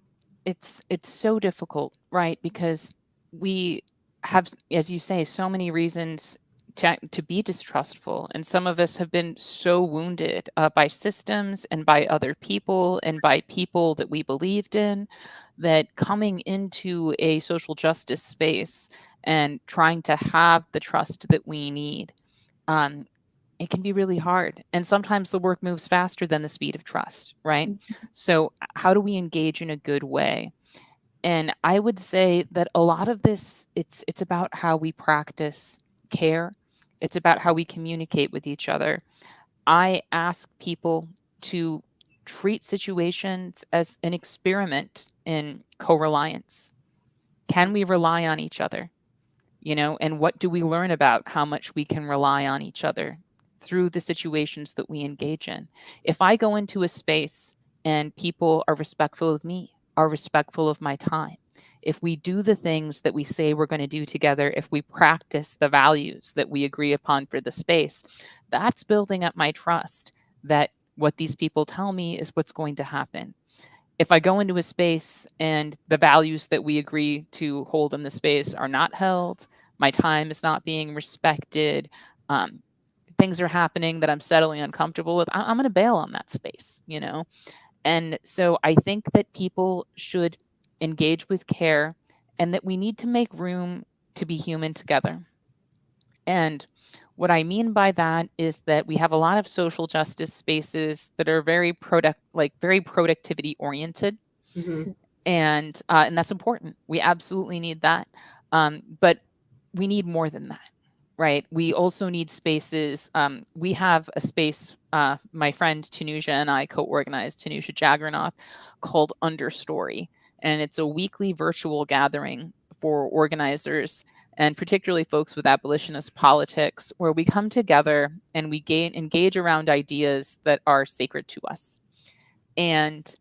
it's so difficult, right? Because we have, as you say, so many reasons to be distrustful. And some of us have been so wounded by systems and by other people and by people that we believed in, that coming into a social justice space and trying to have the trust that we need it can be really hard. And sometimes the work moves faster than the speed of trust, right? So how do we engage in a good way? And I would say that a lot of this, it's about how we practice care. It's about how we communicate with each other. I ask people to treat situations as an experiment in co-reliance. Can we rely on each other? And what do we learn about how much we can rely on each other through the situations that we engage in? If I go into a space and people are respectful of me, are respectful of my time, if we do the things that we say we're going to do together, if we practice the values that we agree upon for the space, that's building up my trust that what these people tell me is what's going to happen. If I go into a space and the values that we agree to hold in the space are not held, my time is not being respected, things are happening that I'm subtly uncomfortable with, I'm going to bail on that space, And so I think that people should engage with care and that we need to make room to be human together. And what I mean by that is that we have a lot of social justice spaces that are very productivity oriented. And that's important. We absolutely need that. But we need more than that, right? We also need spaces. We have a space, my friend Tanuja and I co-organized, Tanuja Jagranath, called Understory. And it's a weekly virtual gathering for organizers and particularly folks with abolitionist politics, where we come together and we engage around ideas that are sacred to us. And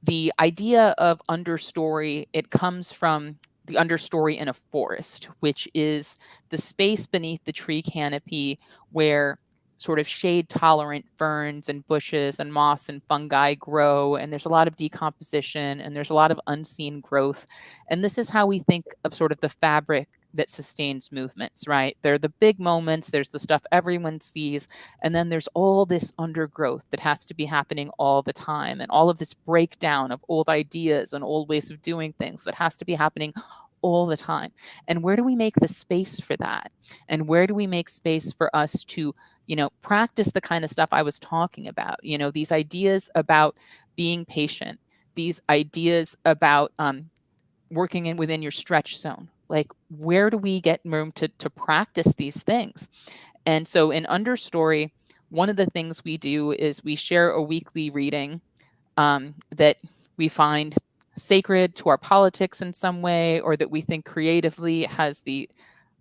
the idea of understory, it comes from the understory in a forest, which is the space beneath the tree canopy where sort of shade-tolerant ferns and bushes and moss and fungi grow, and there's a lot of decomposition, and there's a lot of unseen growth. And this is how we think of sort of the fabric that sustains movements, right? There are the big moments, there's the stuff everyone sees, and then there's all this undergrowth that has to be happening all the time, and all of this breakdown of old ideas and old ways of doing things that has to be happening all the time. And where do we make the space for that? And where do we make space for us to practice the kind of stuff I was talking about, these ideas about being patient, these ideas about working within your stretch zone. Like, where do we get room to practice these things? And so in Understory, one of the things we do is we share a weekly reading that we find sacred to our politics in some way, or that we think creatively has the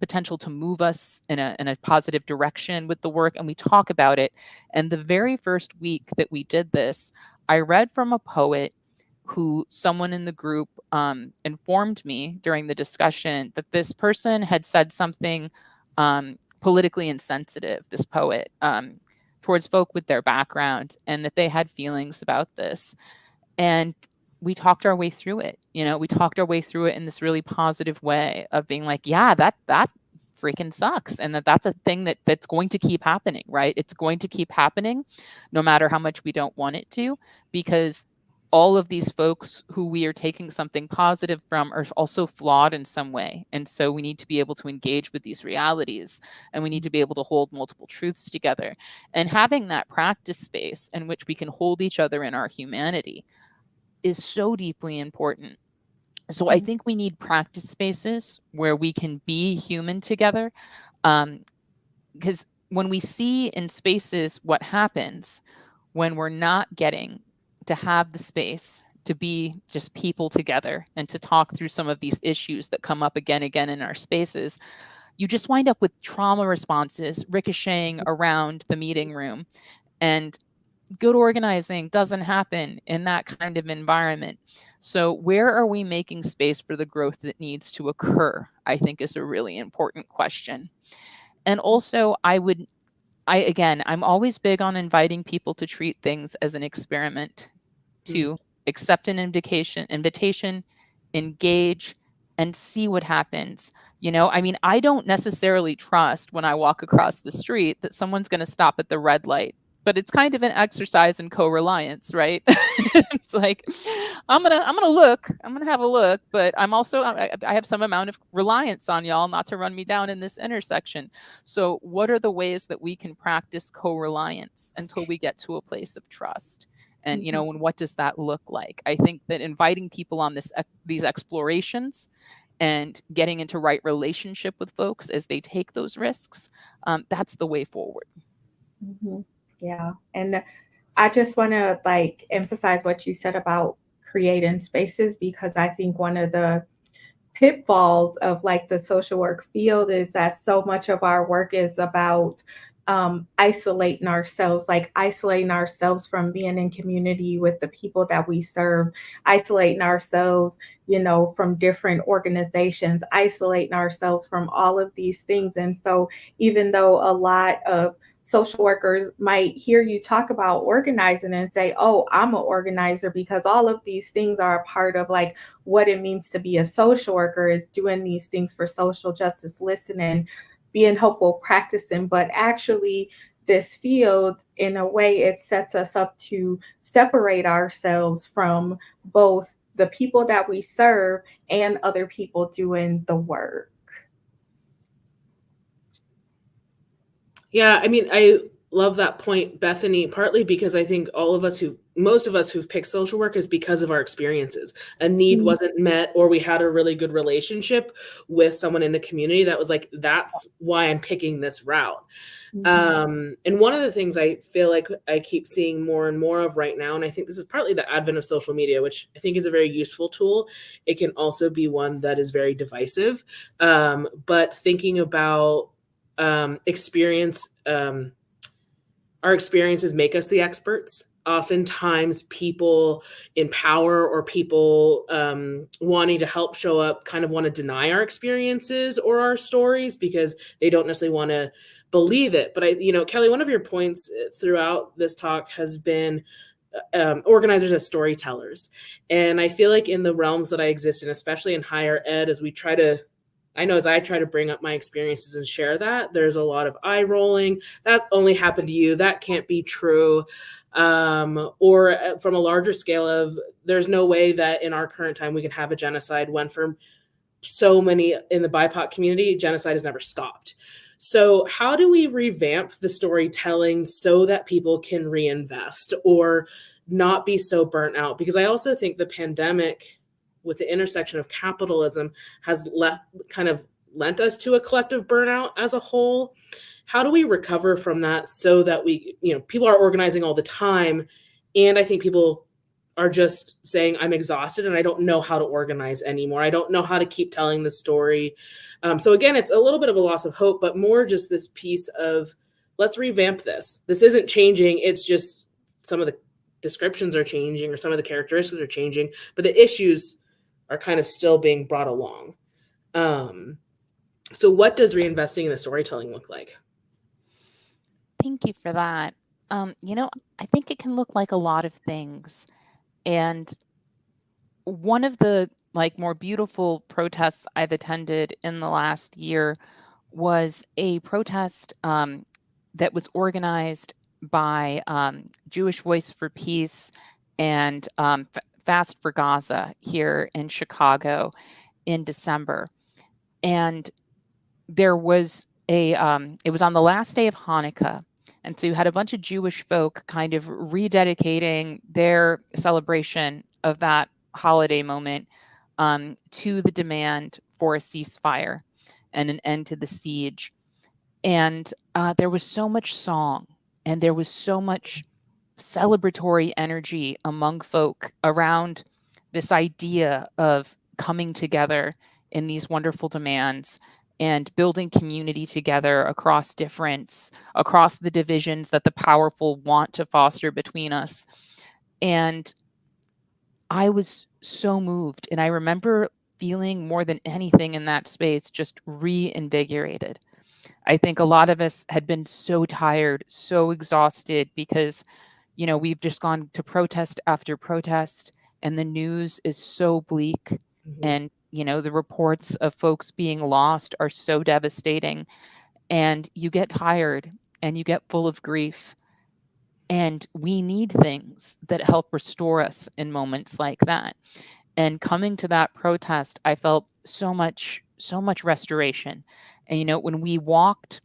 potential to move us in a positive direction with the work, and we talk about it. And the very first week that we did this, I read from a poet who someone in the group informed me during the discussion that this person had said something politically insensitive, this poet, towards folk with their background, and that they had feelings about this. And we talked our way through it. We talked our way through it in this really positive way of being like, yeah, that freaking sucks. And that's a thing that's going to keep happening, right? It's going to keep happening no matter how much we don't want it to, because all of these folks who we are taking something positive from are also flawed in some way. And so we need to be able to engage with these realities, and we need to be able to hold multiple truths together. And having that practice space in which we can hold each other in our humanity is so deeply important. So I think we need practice spaces where we can be human together. Because when we see in spaces what happens when we're not getting to have the space to be just people together and to talk through some of these issues that come up again in our spaces, you just wind up with trauma responses ricocheting around the meeting room. And good organizing doesn't happen in that kind of environment. So where are we making space for the growth that needs to occur, I think, is a really important question. And also, I'm always big on inviting people to treat things as an experiment, to accept an invitation, engage, and see what happens. I don't necessarily trust when I walk across the street that someone's going to stop at the red light but it's kind of an exercise in co-reliance, right? It's like, I'm gonna have a look, but I have some amount of reliance on y'all not to run me down in this intersection. So what are the ways that we can practice co-reliance until we get to a place of trust? And, and what does that look like? I think that inviting people on these explorations and getting into right relationship with folks as they take those risks, that's the way forward. Mm-hmm. Yeah. And I just want to emphasize what you said about creating spaces, because I think one of the pitfalls of the social work field is that so much of our work is about isolating ourselves from being in community with the people that we serve, isolating ourselves, from different organizations, isolating ourselves from all of these things. And so even though a lot of social workers might hear you talk about organizing and say, oh, I'm an organizer, because all of these things are a part of what it means to be a social worker, is doing these things for social justice, listening, being hopeful, practicing. But actually this field, in a way, it sets us up to separate ourselves from both the people that we serve and other people doing the work. Yeah, I mean, I love that point, Bethany, partly because I think most of us who've picked social work is because of our experiences. A need wasn't met, or we had a really good relationship with someone in the community that was like, that's why I'm picking this route. And one of the things I feel like I keep seeing more and more of right now, and I think this is partly the advent of social media, which I think is a very useful tool. It can also be one that is very divisive. But thinking about our experiences make us the experts. Oftentimes people in power or people wanting to help show up kind of want to deny our experiences or our stories because they don't necessarily want to believe it. But Kelly, one of your points throughout this talk has been organizers as storytellers. And I feel like in the realms that I exist in, especially in higher ed, as I try to bring up my experiences and share that, there's a lot of eye rolling. That only happened to you. That can't be true. Or from a larger scale of, there's no way that in our current time we can have a genocide, when for so many in the BIPOC community, genocide has never stopped. So how do we revamp the storytelling so that people can reinvest or not be so burnt out? Because I also think the pandemic, with the intersection of capitalism, has lent us to a collective burnout as a whole. How do we recover from that so that people are organizing all the time, and I think people are just saying, I'm exhausted and I don't know how to organize anymore. I don't know how to keep telling the story. So again, it's a little bit of a loss of hope, but more just this piece of, let's revamp this. This isn't changing. It's just some of the descriptions are changing or some of the characteristics are changing, but the issues are kind of still being brought along. So what does reinvesting in the storytelling look like? Thank you for that. I think it can look like a lot of things. And one of the more beautiful protests I've attended in the last year was a protest that was organized by Jewish Voice for Peace and Fast for Gaza here in Chicago in December. And there was it was on the last day of Hanukkah. And so you had a bunch of Jewish folk kind of rededicating their celebration of that holiday moment to the demand for a ceasefire and an end to the siege. And there was so much song and there was so much celebratory energy among folk around this idea of coming together in these wonderful demands and building community together across difference, across the divisions that the powerful want to foster between us. And I was so moved. And I remember feeling more than anything in that space just reinvigorated. I think a lot of us had been so tired, so exhausted because, we've just gone to protest after protest and the news is so bleak. Mm-hmm. And the reports of folks being lost are so devastating, and you get tired and you get full of grief. And we need things that help restore us in moments like that. And coming to that protest, I felt so much restoration. And when we walked,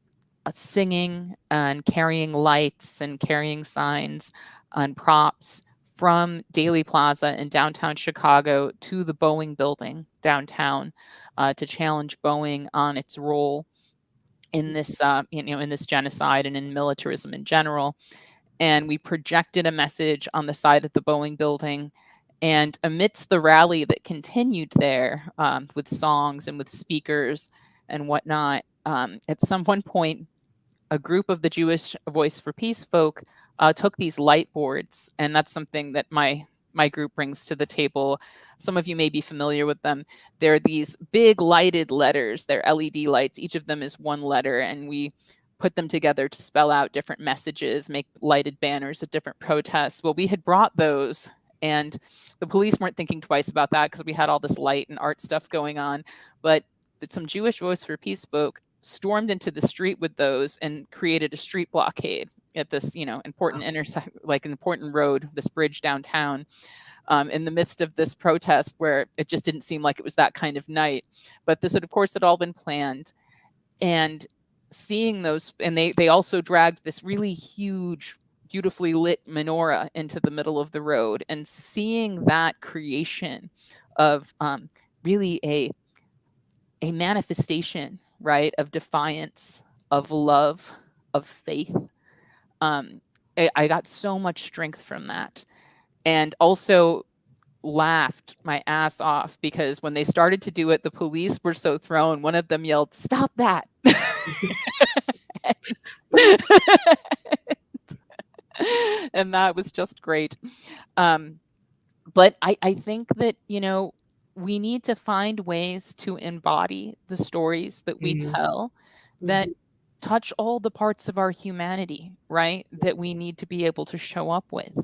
singing and carrying lights and carrying signs and props from Daley Plaza in downtown Chicago to the Boeing building downtown, to challenge Boeing on its role in this, in this genocide and in militarism in general. And we projected a message on the side of the Boeing building. And amidst the rally that continued there, with songs and with speakers and whatnot, at some one point, a group of the Jewish Voice for Peace folk took these light boards, and that's something that my group brings to the table. Some of you may be familiar with them. They're these big lighted letters. They're LED lights. Each of them is one letter, and we put them together to spell out different messages, make lighted banners at different protests. Well, we had brought those, and the police weren't thinking twice about that because we had all this light and art stuff going on. But some Jewish Voice for Peace folk stormed into the street with those and created a street blockade at this, important important road, this bridge downtown, in the midst of this protest where it just didn't seem like it was that kind of night. But this had, of course, had all been planned. And seeing those, and they also dragged this really huge, beautifully lit menorah into the middle of the road, and seeing that creation of really a manifestation, right, of defiance, of love, of faith. I got so much strength from that, and also laughed my ass off because when they started to do it, the police were so thrown. One of them yelled, "Stop that!" And that was just great. But I think that, we need to find ways to embody the stories that we tell that touch all the parts of our humanity, right? That we need to be able to show up with.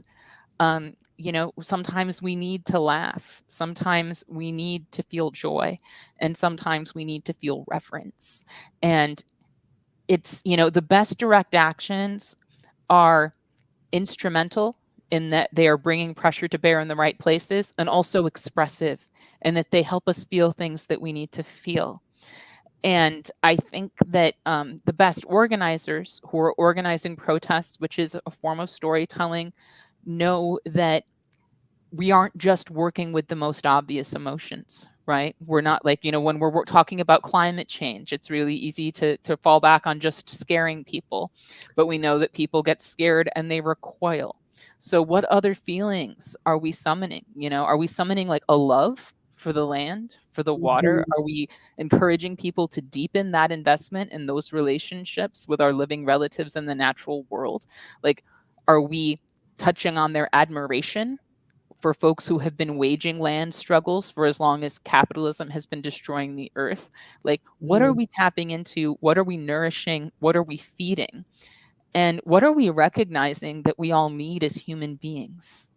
Sometimes we need to laugh. Sometimes we need to feel joy. And sometimes we need to feel reverence. And it's, the best direct actions are instrumental in that they are bringing pressure to bear in the right places, and also expressive, and that they help us feel things that we need to feel. And I think that the best organizers who are organizing protests, which is a form of storytelling, know that we aren't just working with the most obvious emotions, right? We're not like, when we're talking about climate change, it's really easy to fall back on just scaring people. But we know that people get scared and they recoil. So what other feelings are we summoning? Are we summoning like a love for the land, for the water? Are we encouraging people to deepen that investment in those relationships with our living relatives in the natural world? Like, are we touching on their admiration for folks who have been waging land struggles for as long as capitalism has been destroying the earth? Like, what are we tapping into? What are we nourishing? What are we feeding? And what are we recognizing that we all need as human beings?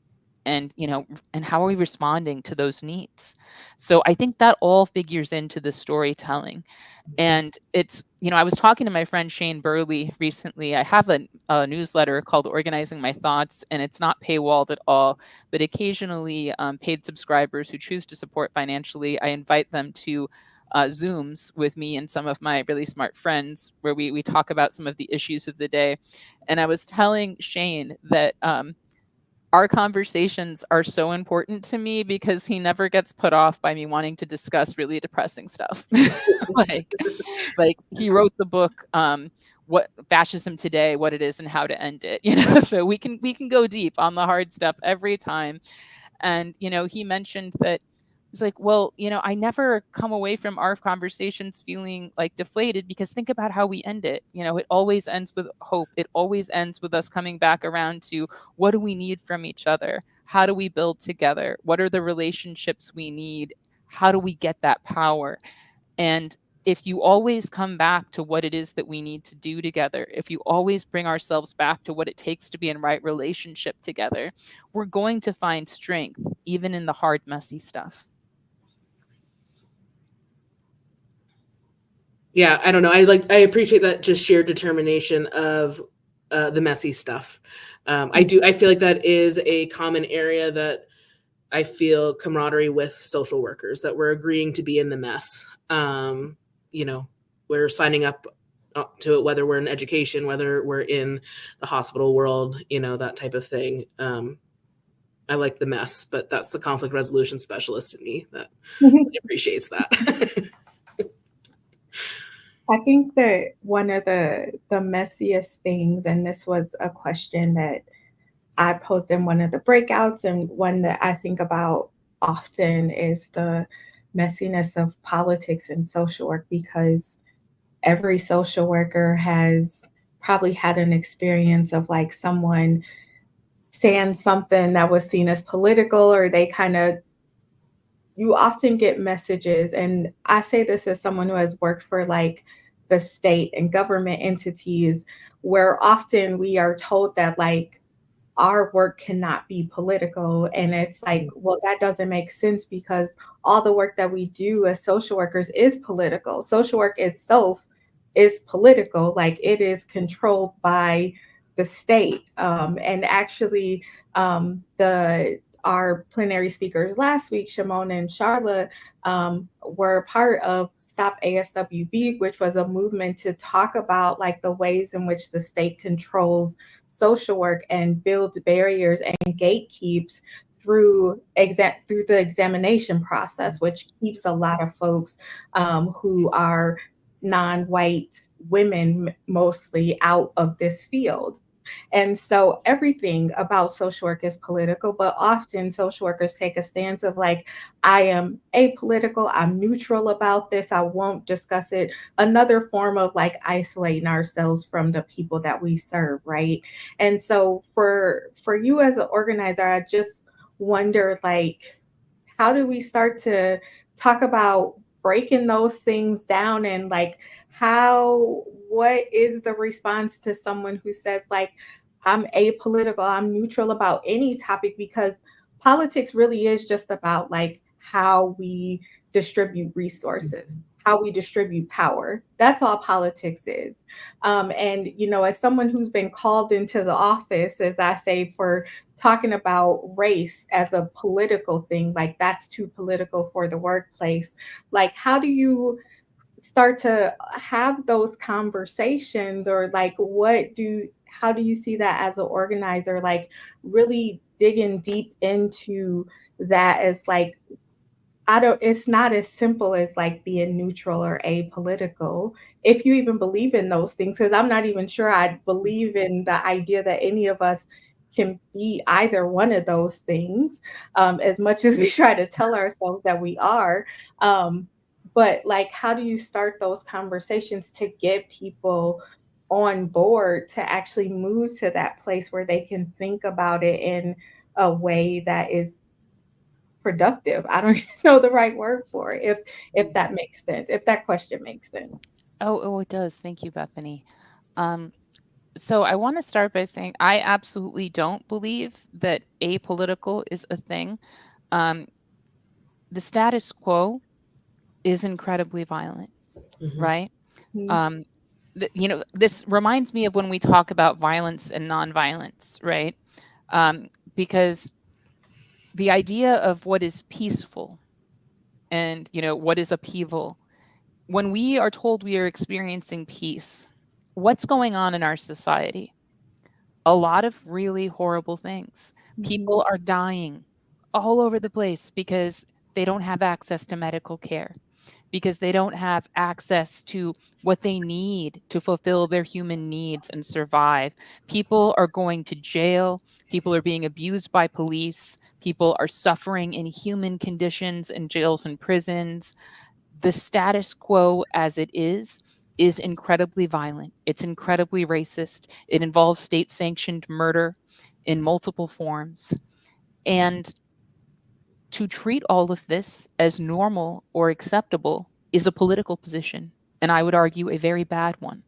And, and how are we responding to those needs? So I think that all figures into the storytelling. And it's, I was talking to my friend Shane Burley recently. I have a newsletter called Organizing My Thoughts, and it's not paywalled at all, but occasionally paid subscribers who choose to support financially, I invite them to Zooms with me and some of my really smart friends where we talk about some of the issues of the day. And I was telling Shane that our conversations are so important to me because he never gets put off by me wanting to discuss really depressing stuff. like he wrote the book, What Fascism Today, What It Is and How to End It, so we can go deep on the hard stuff every time. And, he mentioned that it's like, well, I never come away from our conversations feeling like deflated, because think about how we end it. It always ends with hope. It always ends with us coming back around to what do we need from each other? How do we build together? What are the relationships we need? How do we get that power? And if you always come back to what it is that we need to do together, if you always bring ourselves back to what it takes to be in right relationship together, we're going to find strength even in the hard, messy stuff. Yeah, I don't know. I appreciate that just sheer determination of the messy stuff. I feel like that is a common area that I feel camaraderie with social workers, that we're agreeing to be in the mess. We're signing up to it, whether we're in education, whether we're in the hospital world, that type of thing. I like the mess, but that's the conflict resolution specialist in me that appreciates that. I think that one of the messiest things, and this was a question that I posed in one of the breakouts, and one that I think about often, is the messiness of politics and social work, because every social worker has probably had an experience of like someone saying something that was seen as political, or you often get messages, and I say this as someone who has worked for like the state and government entities, where often we are told that like our work cannot be political. And it's like, well, that doesn't make sense, because all the work that we do as social workers is political. Social work itself is political, like it is controlled by the state. And actually, our plenary speakers last week, Shimon and Charlotte, were part of Stop ASWB, which was a movement to talk about like the ways in which the state controls social work and builds barriers and gatekeeps through the examination process, which keeps a lot of folks who are non-white women mostly out of this field. And so everything about social work is political, but often social workers take a stance of like, I am apolitical, I'm neutral about this, I won't discuss it. Another form of like isolating ourselves from the people that we serve, right? And so for you as an organizer, I just wonder, like, how do we start to talk about breaking those things down, and like what is the response to someone who says like, I'm apolitical, I'm neutral about any topic, because politics really is just about like how we distribute resources, how we distribute power. That's all politics is. And as someone who's been called into the office, as I say, for talking about race as a political thing, like that's too political for the workplace. Like, how do you start to have those conversations, or like how do you see that as an organizer, like really digging deep into that, as like, it's not as simple as like being neutral or apolitical, if you even believe in those things, because I'm not even sure I believe in the idea that any of us can be either one of those things, as much as we try to tell ourselves that we are. But like, how do you start those conversations to get people on board to actually move to that place where they can think about it in a way that is productive? I don't even know the right word for it, if that makes sense, if that question makes sense. Oh, it does. Thank you, Bethany. So I want to start by saying I absolutely don't believe that apolitical is a thing. The status quo is incredibly violent, right? Mhm. This reminds me of when we talk about violence and nonviolence, right? Because the idea of what is peaceful and what is upheaval, when we are told we are experiencing peace, what's going on in our society? A lot of really horrible things. People are dying all over the place because they don't have access to medical care, because they don't have access to what they need to fulfill their human needs and survive. People are going to jail. People are being abused by police. People are suffering in human conditions in jails and prisons. The status quo as it is incredibly violent. It's incredibly racist. It involves state-sanctioned murder in multiple forms. And to treat all of this as normal or acceptable is a political position, and I would argue a very bad one.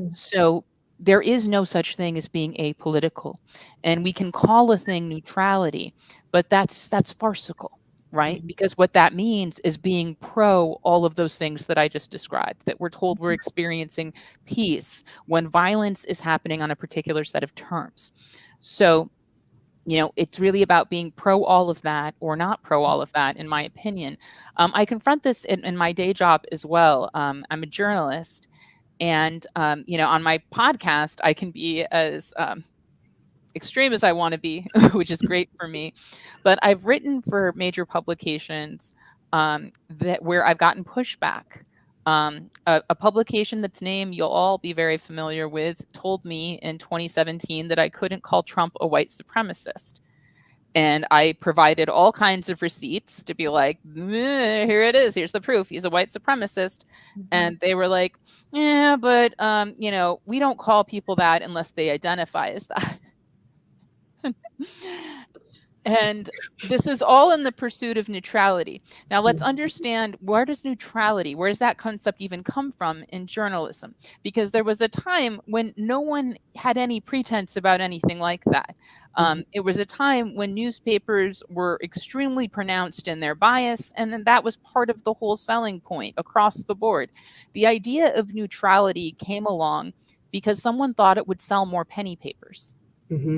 So there is no such thing as being apolitical, and we can call a thing neutrality, but that's farcical, right? Because what that means is being pro all of those things that I just described, that we're told we're experiencing peace when violence is happening on a particular set of terms. So, it's really about being pro all of that or not pro all of that, in my opinion. I confront this in my day job as well. I'm a journalist, and on my podcast, I can be as extreme as I want to be, which is great for me. But I've written for major publications where I've gotten pushback. A publication that's name you'll all be very familiar with told me in 2017 that I couldn't call Trump a white supremacist. And I provided all kinds of receipts to be like, here it is. Here's the proof. He's a white supremacist. Mhm. And they were like, yeah, but, we don't call people that unless they identify as that. And this is all in the pursuit of neutrality. Now, let's understand, where does that concept even come from in journalism? Because there was a time when no one had any pretense about anything like that. It was a time when newspapers were extremely pronounced in their bias, and then that was part of the whole selling point across the board. The idea of neutrality came along because someone thought it would sell more penny papers.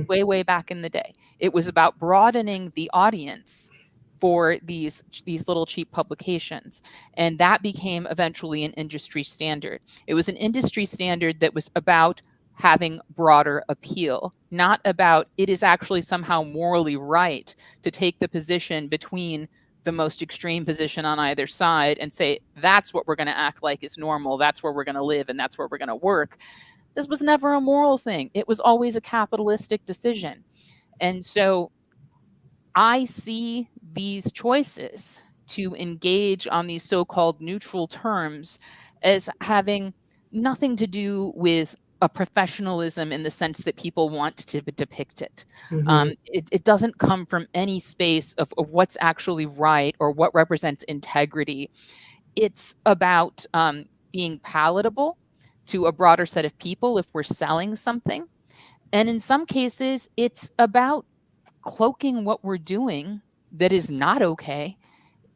Way back in the day. It was about broadening the audience for these little cheap publications. And that became eventually an industry standard. It was an industry standard that was about having broader appeal, not about it is actually somehow morally right to take the position between the most extreme position on either side and say, that's what we're going to act like is normal, that's where we're going to live, and that's where we're going to work. This was never a moral thing. It was always a capitalistic decision. And so I see these choices to engage on these so-called neutral terms as having nothing to do with a professionalism in the sense that people want to depict it. It doesn't come from any space of what's actually right or what represents integrity. It's about being palatable to a broader set of people if we're selling something. And in some cases, it's about cloaking what we're doing that is not okay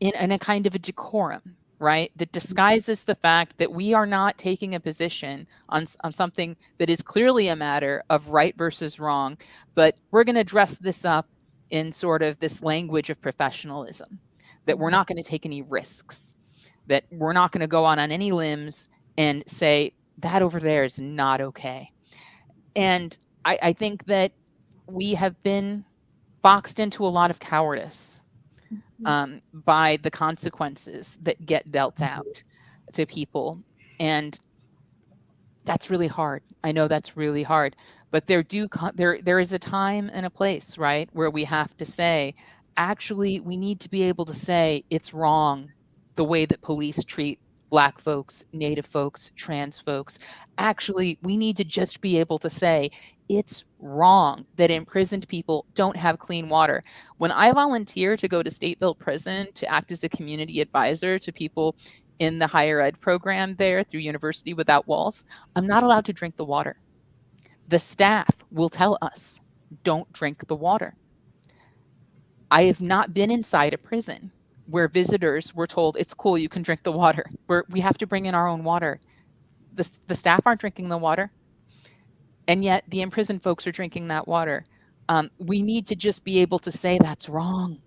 in a kind of a decorum, right? That disguises the fact that we are not taking a position on something that is clearly a matter of right versus wrong, but we're going to dress this up in sort of this language of professionalism, that we're not going to take any risks, that we're not going to go on any limbs and say, that over there is not okay. And I think that we have been boxed into a lot of cowardice by the consequences that get dealt out to people. And that's really hard. I know that's really hard. But there is a time and a place, right, where we have to say, actually, we need to be able to say it's wrong the way that police treat Black folks, Native folks, trans folks. Actually, we need to just be able to say it's wrong that imprisoned people don't have clean water. When I volunteer to go to Stateville Prison to act as a community advisor to people in the higher ed program there through University Without Walls, I'm not allowed to drink the water. The staff will tell us, don't drink the water. I have not been inside a prison where visitors were told, it's cool, you can drink the water. We have to bring in our own water. The staff aren't drinking the water, and yet the imprisoned folks are drinking that water. We need to just be able to say that's wrong.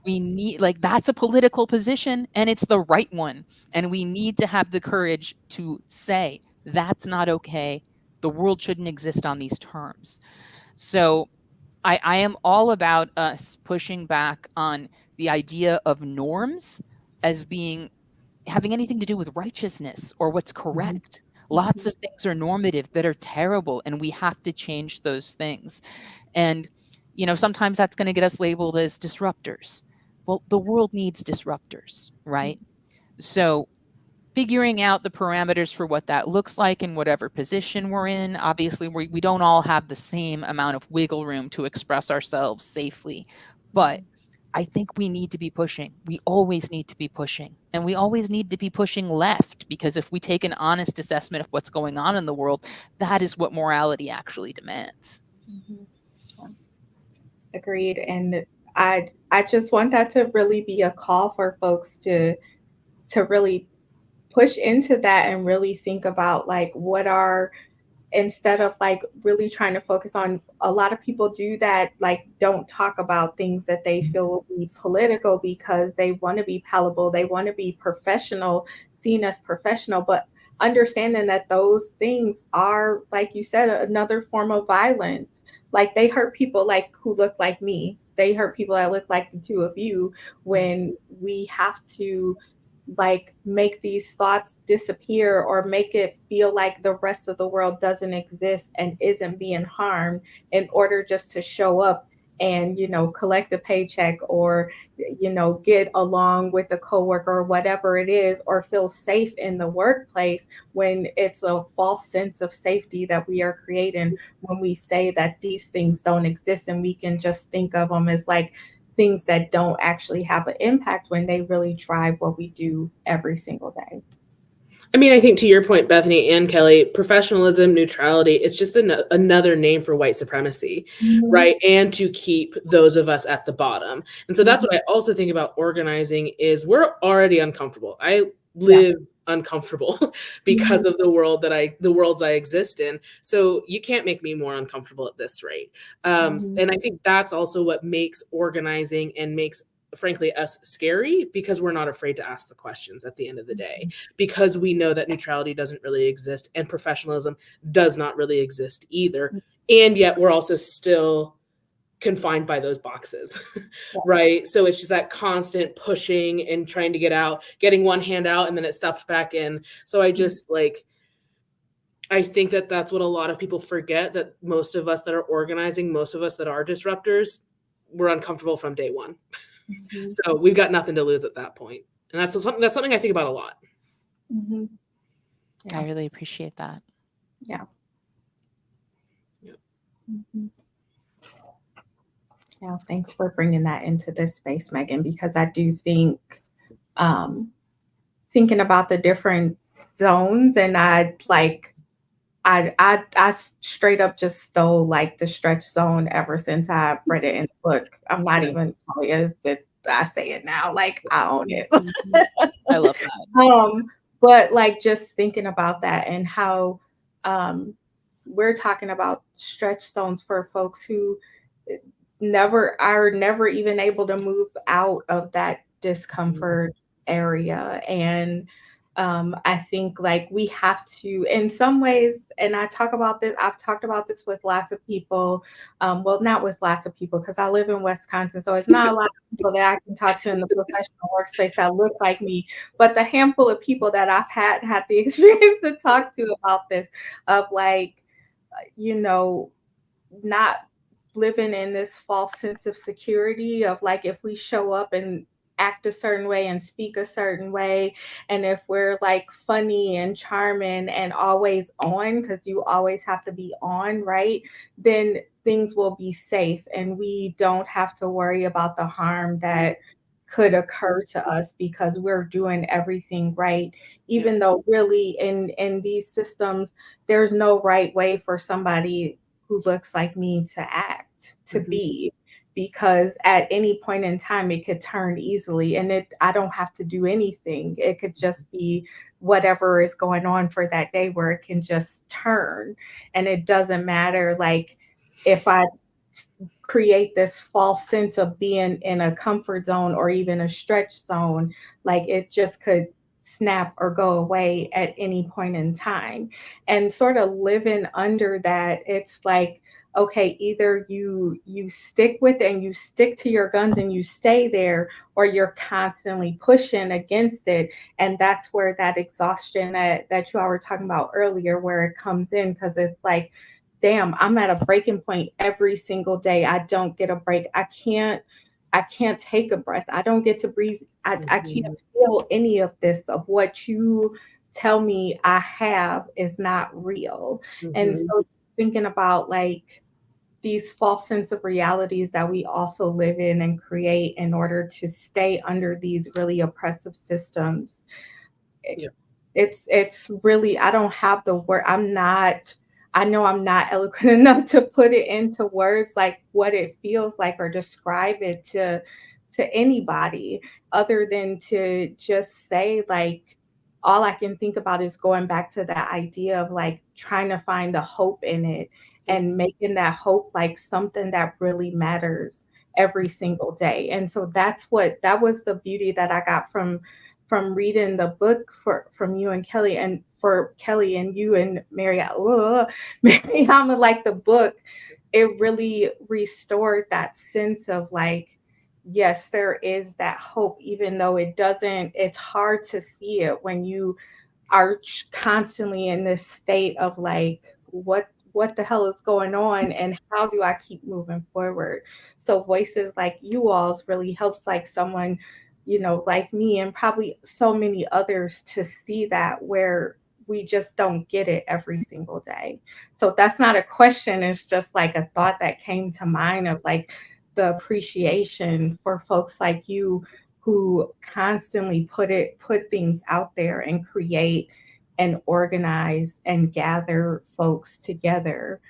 We need, that's a political position, and it's the right one. And we need to have the courage to say, that's not okay. The world shouldn't exist on these terms. So I am all about us pushing back on the idea of norms as having anything to do with righteousness or what's correct. Lots of things are normative that are terrible, and we have to change those things. And, sometimes that's going to get us labeled as disruptors. Well, the world needs disruptors, right? So figuring out the parameters for what that looks like in whatever position we're in. Obviously, we don't all have the same amount of wiggle room to express ourselves safely, but I think we need to be pushing. We always need to be pushing, and we always need to be pushing left, because if we take an honest assessment of what's going on in the world, that is what morality actually demands. Agreed. And I just want that to really be a call for folks to really push into that and really think about what are instead of like really trying to focus on, a lot of people do that, like don't talk about things that they feel will be political because they want to be palatable, they want to be professional, seen as professional, but understanding that those things are, like you said, another form of violence. Like they hurt people like who look like me. They hurt people that look like the two of you, when we have to like make these thoughts disappear or make it feel like the rest of the world doesn't exist and isn't being harmed in order just to show up and, you know, collect a paycheck or, you know, get along with a coworker or whatever it is, or feel safe in the workplace, when it's a false sense of safety that we are creating when we say that these things don't exist, and we can just think of them as like things that don't actually have an impact when they really drive what we do every single day. I mean, I think to your point, Bethany and Kelly, professionalism, neutrality, it's just another name for white supremacy, right? And to keep those of us at the bottom. And so that's what I also think about organizing is we're already uncomfortable. I live uncomfortable because of the worlds I exist in. So you can't make me more uncomfortable at this rate. And I think that's also what makes organizing and makes, frankly, us scary, because we're not afraid to ask the questions at the end of the day, because we know that neutrality doesn't really exist and professionalism does not really exist either. And yet we're also still confined by those boxes, right? So it's just that constant pushing and trying to get out, getting one hand out and then it stuffed back in. So I just I think that that's what a lot of people forget, that most of us that are organizing, most of us that are disruptors, we're uncomfortable from day one. So we've got nothing to lose at that point. And that's something I think about a lot. I really appreciate that. Yeah. Yeah, thanks for bringing that into this space, Megan, because I do think thinking about the different zones, and I straight up just stole like the stretch zone ever since I read it in the book. I'm not even as that I say it now, like I own it. I love that. But like just thinking about that and how we're talking about stretch zones for folks who never even able to move out of that discomfort area. And I think like we have to, in some ways, and I've talked about this with lots of people, well, not with lots of people, because I live in Wisconsin, so it's not a lot of people that I can talk to in the professional workspace that look like me, but the handful of people that I've had the experience to talk to about this, of like, you know, not living in this false sense of security of like, if we show up and act a certain way and speak a certain way, and if we're like funny and charming and always on, because you always have to be on, right, then things will be safe and we don't have to worry about the harm that could occur to us because we're doing everything right, even though really in these systems there's no right way for somebody who looks like me to act, to be, because at any point in time it could turn easily, and I don't have to do anything. It could just be whatever is going on for that day where it can just turn, and it doesn't matter like if I create this false sense of being in a comfort zone or even a stretch zone, like it just could snap or go away at any point in time. And sort of living under that, it's like, okay, either you stick with it and you stick to your guns and you stay there, or you're constantly pushing against it. And that's where that exhaustion that you all were talking about earlier, where it comes in, because it's like, damn, I'm at a breaking point every single day. I don't get a break. I can't take a breath. I don't get to breathe. I can't feel any of this, of what you tell me I have is not real. And so thinking about like these false sense of realities that we also live in and create in order to stay under these really oppressive systems. It's really, I don't have the word. I know I'm not eloquent enough to put it into words like what it feels like or describe it to anybody, other than to just say like, all I can think about is going back to that idea of like trying to find the hope in it and making that hope like something that really matters every single day. And so that was the beauty that I got from reading the book from you and Kelly, and for Kelly and you and Mariame, like the book, it really restored that sense of like, yes, there is that hope, even though it's hard to see it when you are constantly in this state of like, what the hell is going on and how do I keep moving forward? So voices like you all's really helps like someone, like me and probably so many others to see that where we just don't get it every single day. So that's not a question. It's just like a thought that came to mind of like the appreciation for folks like you who constantly put things out there and create and organize and gather folks together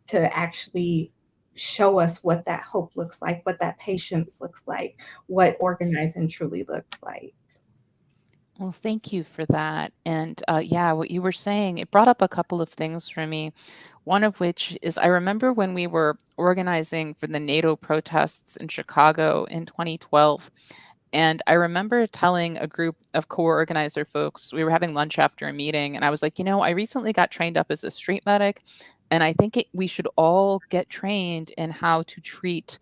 to actually show us what that hope looks like, what that patience looks like, what organizing truly looks like. Well, thank you for that. And yeah, what you were saying, it brought up a couple of things for me. One of which is I remember when we were organizing for the NATO protests in Chicago in 2012. And I remember telling a group of co-organizer folks, we were having lunch after a meeting, and I was like, I recently got trained up as a street medic, and I think we should all get trained in how to treat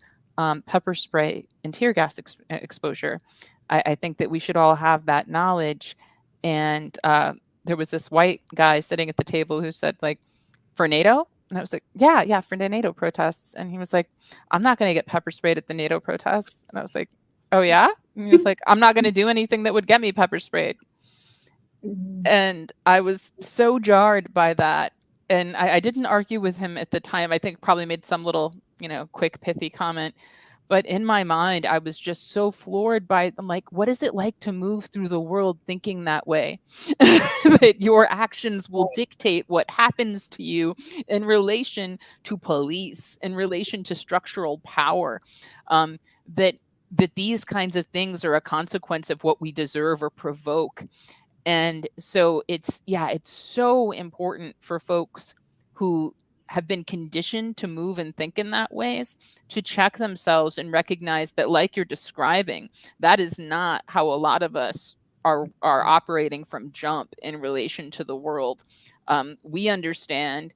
pepper spray and tear gas exposure. I think that we should all have that knowledge. And there was this white guy sitting at the table who said, like, for NATO? And I was like, yeah, for the NATO protests. And he was like, I'm not going to get pepper sprayed at the NATO protests. And I was like, oh, yeah? And he was like, I'm not going to do anything that would get me pepper sprayed. And I was so jarred by that. And I didn't argue with him at the time. I think probably made some little, quick, pithy comment. But in my mind, I was just so floored by, I'm like, what is it like to move through the world thinking that way? That your actions will dictate what happens to you in relation to police, in relation to structural power, that these kinds of things are a consequence of what we deserve or provoke. And so it's so important for folks who have been conditioned to move and think in that ways to check themselves and recognize that, like you're describing, that is not how a lot of us are operating from jump in relation to the world. We understand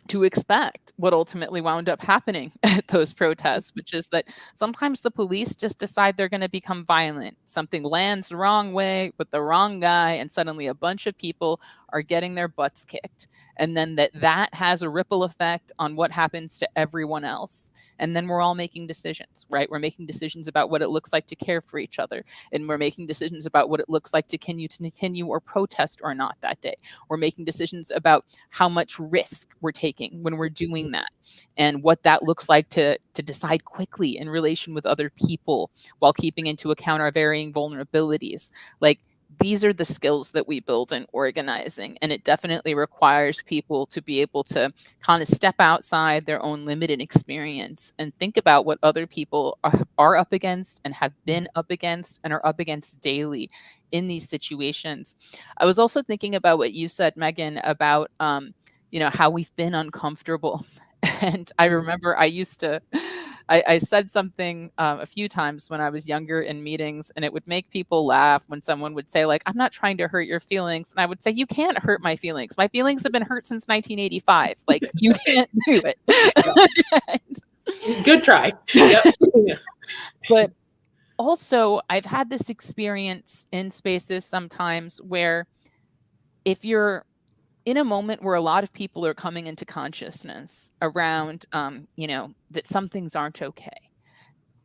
to expect what ultimately wound up happening at those protests, which is that sometimes the police just decide they're going to become violent. Something lands the wrong way with the wrong guy, and suddenly a bunch of people are getting their butts kicked. And then that has a ripple effect on what happens to everyone else. And then we're all making decisions, right? We're making decisions about what it looks like to care for each other. And we're making decisions about what it looks like to continue or protest or not that day. We're making decisions about how much risk we're taking when we're doing that, and what that looks like to decide quickly in relation with other people while keeping into account our varying vulnerabilities. Like, these are the skills that we build in organizing, and it definitely requires people to be able to kind of step outside their own limited experience and think about what other people are up against and have been up against and are up against daily in these situations. I was also thinking about what you said, Megan, about how we've been uncomfortable. And I remember I said something a few times when I was younger in meetings, and it would make people laugh when someone would say, like, I'm not trying to hurt your feelings. And I would say, you can't hurt my feelings. My feelings have been hurt since 1985. Like, you can't do it. Good try. Yep. But also, I've had this experience in spaces sometimes where if you're in a moment where a lot of people are coming into consciousness around, that some things aren't okay,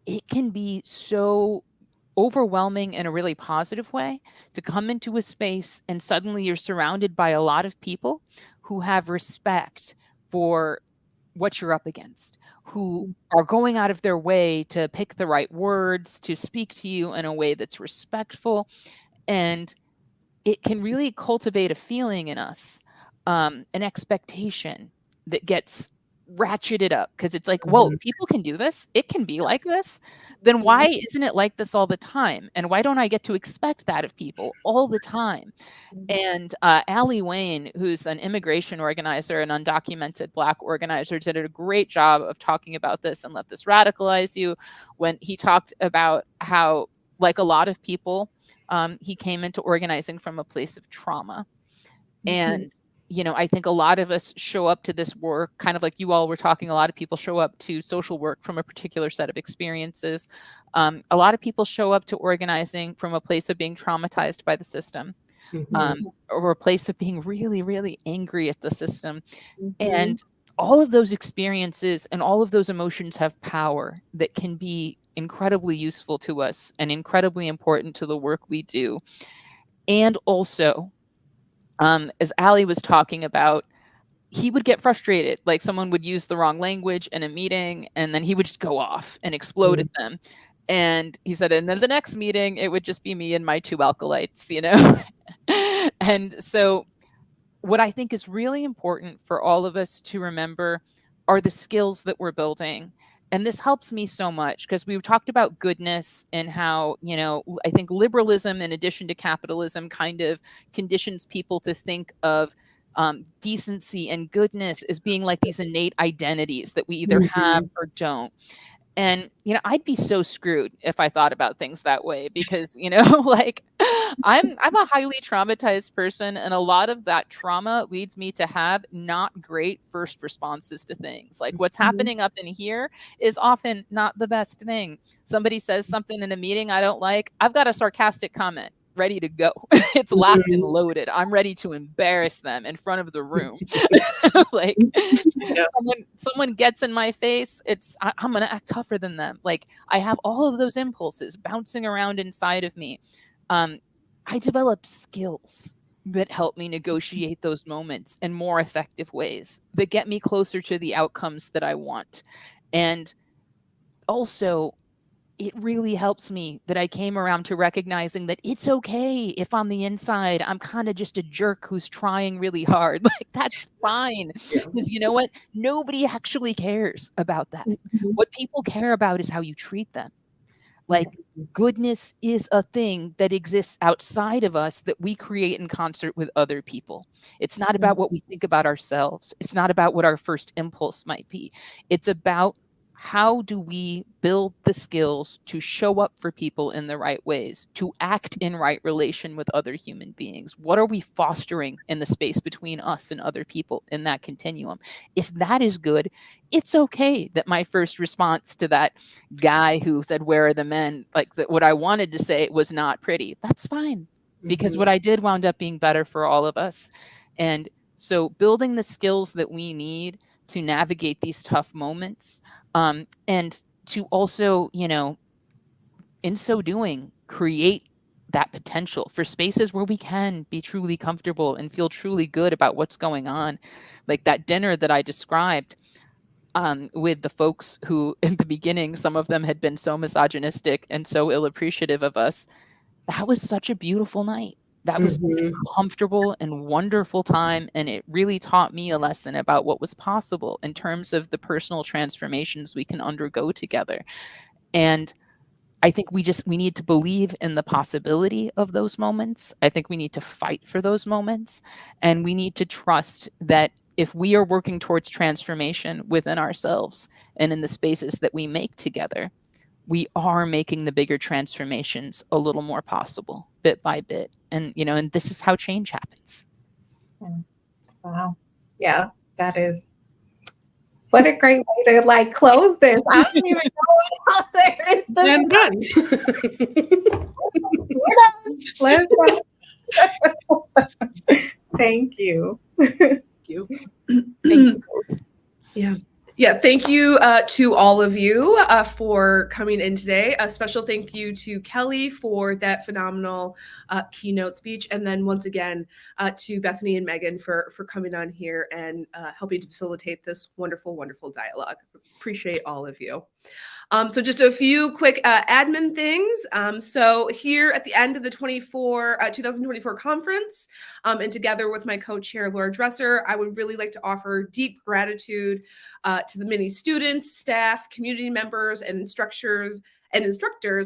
it can be so overwhelming in a really positive way to come into a space and suddenly you're surrounded by a lot of people who have respect for what you're up against, who are going out of their way to pick the right words, to speak to you in a way that's respectful. And it can really cultivate a feeling in us, an expectation that gets ratchet it up because it's like, whoa, people can do this. It can be like this. Then why isn't it like this all the time? And why don't I get to expect that of people all the time? And Allie Wayne, who's an immigration organizer, an undocumented Black organizer, did a great job of talking about this and Let This Radicalize You, when he talked about how, like a lot of people, he came into organizing from a place of trauma. And I think a lot of us show up to this work, kind of like you all were talking, a lot of people show up to social work from a particular set of experiences. A lot of people show up to organizing from a place of being traumatized by the system, or a place of being really, really angry at the system. And all of those experiences and all of those emotions have power that can be incredibly useful to us and incredibly important to the work we do. And also, as Allie was talking about, he would get frustrated. Like someone would use the wrong language in a meeting and then he would just go off and explode at them. And he said, and then the next meeting, it would just be me and my 2 alkalites, And so what I think is really important for all of us to remember are the skills that we're building. And this helps me so much because we've talked about goodness and how, I think liberalism, in addition to capitalism, kind of conditions people to think of decency and goodness as being like these innate identities that we either have or don't. And, I'd be so screwed if I thought about things that way because, like I'm a highly traumatized person. And a lot of that trauma leads me to have not great first responses to things. Like what's happening up in here is often not the best thing. Somebody says something in a meeting I don't like. I've got a sarcastic comment ready to go. It's locked and loaded. I'm ready to embarrass them in front of the room. Like someone gets in my face, I'm going to act tougher than them. Like I have all of those impulses bouncing around inside of me. I develop skills that help me negotiate those moments in more effective ways that get me closer to the outcomes that I want. And also, it really helps me that I came around to recognizing that it's okay if on the inside, I'm kind of just a jerk who's trying really hard. Like, that's fine. Because you know what? Nobody actually cares about that. What people care about is how you treat them. Like, goodness is a thing that exists outside of us that we create in concert with other people. It's not about what we think about ourselves. It's not about what our first impulse might be. It's about how do we build the skills to show up for people in the right ways, to act in right relation with other human beings? What are we fostering in the space between us and other people in that continuum? If that is good, it's okay that my first response to that guy who said, "Where are the men?" like what I wanted to say was not pretty. That's fine, because what I did wound up being better for all of us. And so building the skills that we need to navigate these tough moments, and to also, in so doing, create that potential for spaces where we can be truly comfortable and feel truly good about what's going on. Like that dinner that I described with the folks who, in the beginning, some of them had been so misogynistic and so ill appreciative of us. That was such a beautiful night. That was a comfortable and wonderful time. And it really taught me a lesson about what was possible in terms of the personal transformations we can undergo together. And I think we need to believe in the possibility of those moments. I think we need to fight for those moments. And we need to trust that if we are working towards transformation within ourselves and in the spaces that we make together, we are making the bigger transformations a little more possible bit by bit. And, and this is how change happens. Wow. Yeah, that is, what a great way to close this. I don't even know what else there is to I'm done. Let's go. Thank you. Thank you. Thank you. Yeah, thank you to all of you for coming in today. A special thank you to Kelly for that phenomenal keynote speech. And then once again, to Bethany and Megan for coming on here and helping to facilitate this wonderful, wonderful dialogue. Appreciate all of you. So just a few quick admin things. So here at the end of the 2024 conference, and together with my co-chair, Laura Dresser, I would really like to offer deep gratitude to the many students, staff, community members, and instructors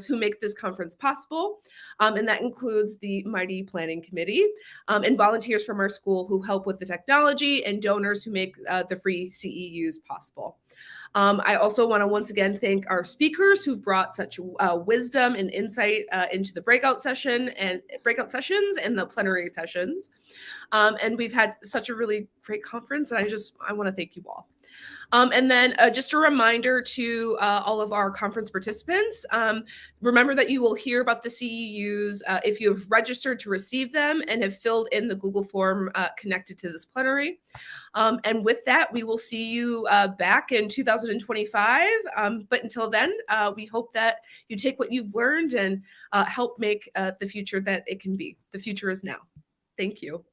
who make this conference possible. And that includes the mighty planning committee and volunteers from our school who help with the technology and donors who make the free CEUs possible. I also want to once again thank our speakers who've brought such wisdom and insight into the breakout sessions and the plenary sessions. And we've had such a really great conference, and I want to thank you all. And then just a reminder to all of our conference participants, remember that you will hear about the CEUs if you have registered to receive them and have filled in the Google form connected to this plenary. And with that, we will see you back in 2025. But until then, we hope that you take what you've learned and help make the future that it can be. The future is now. Thank you.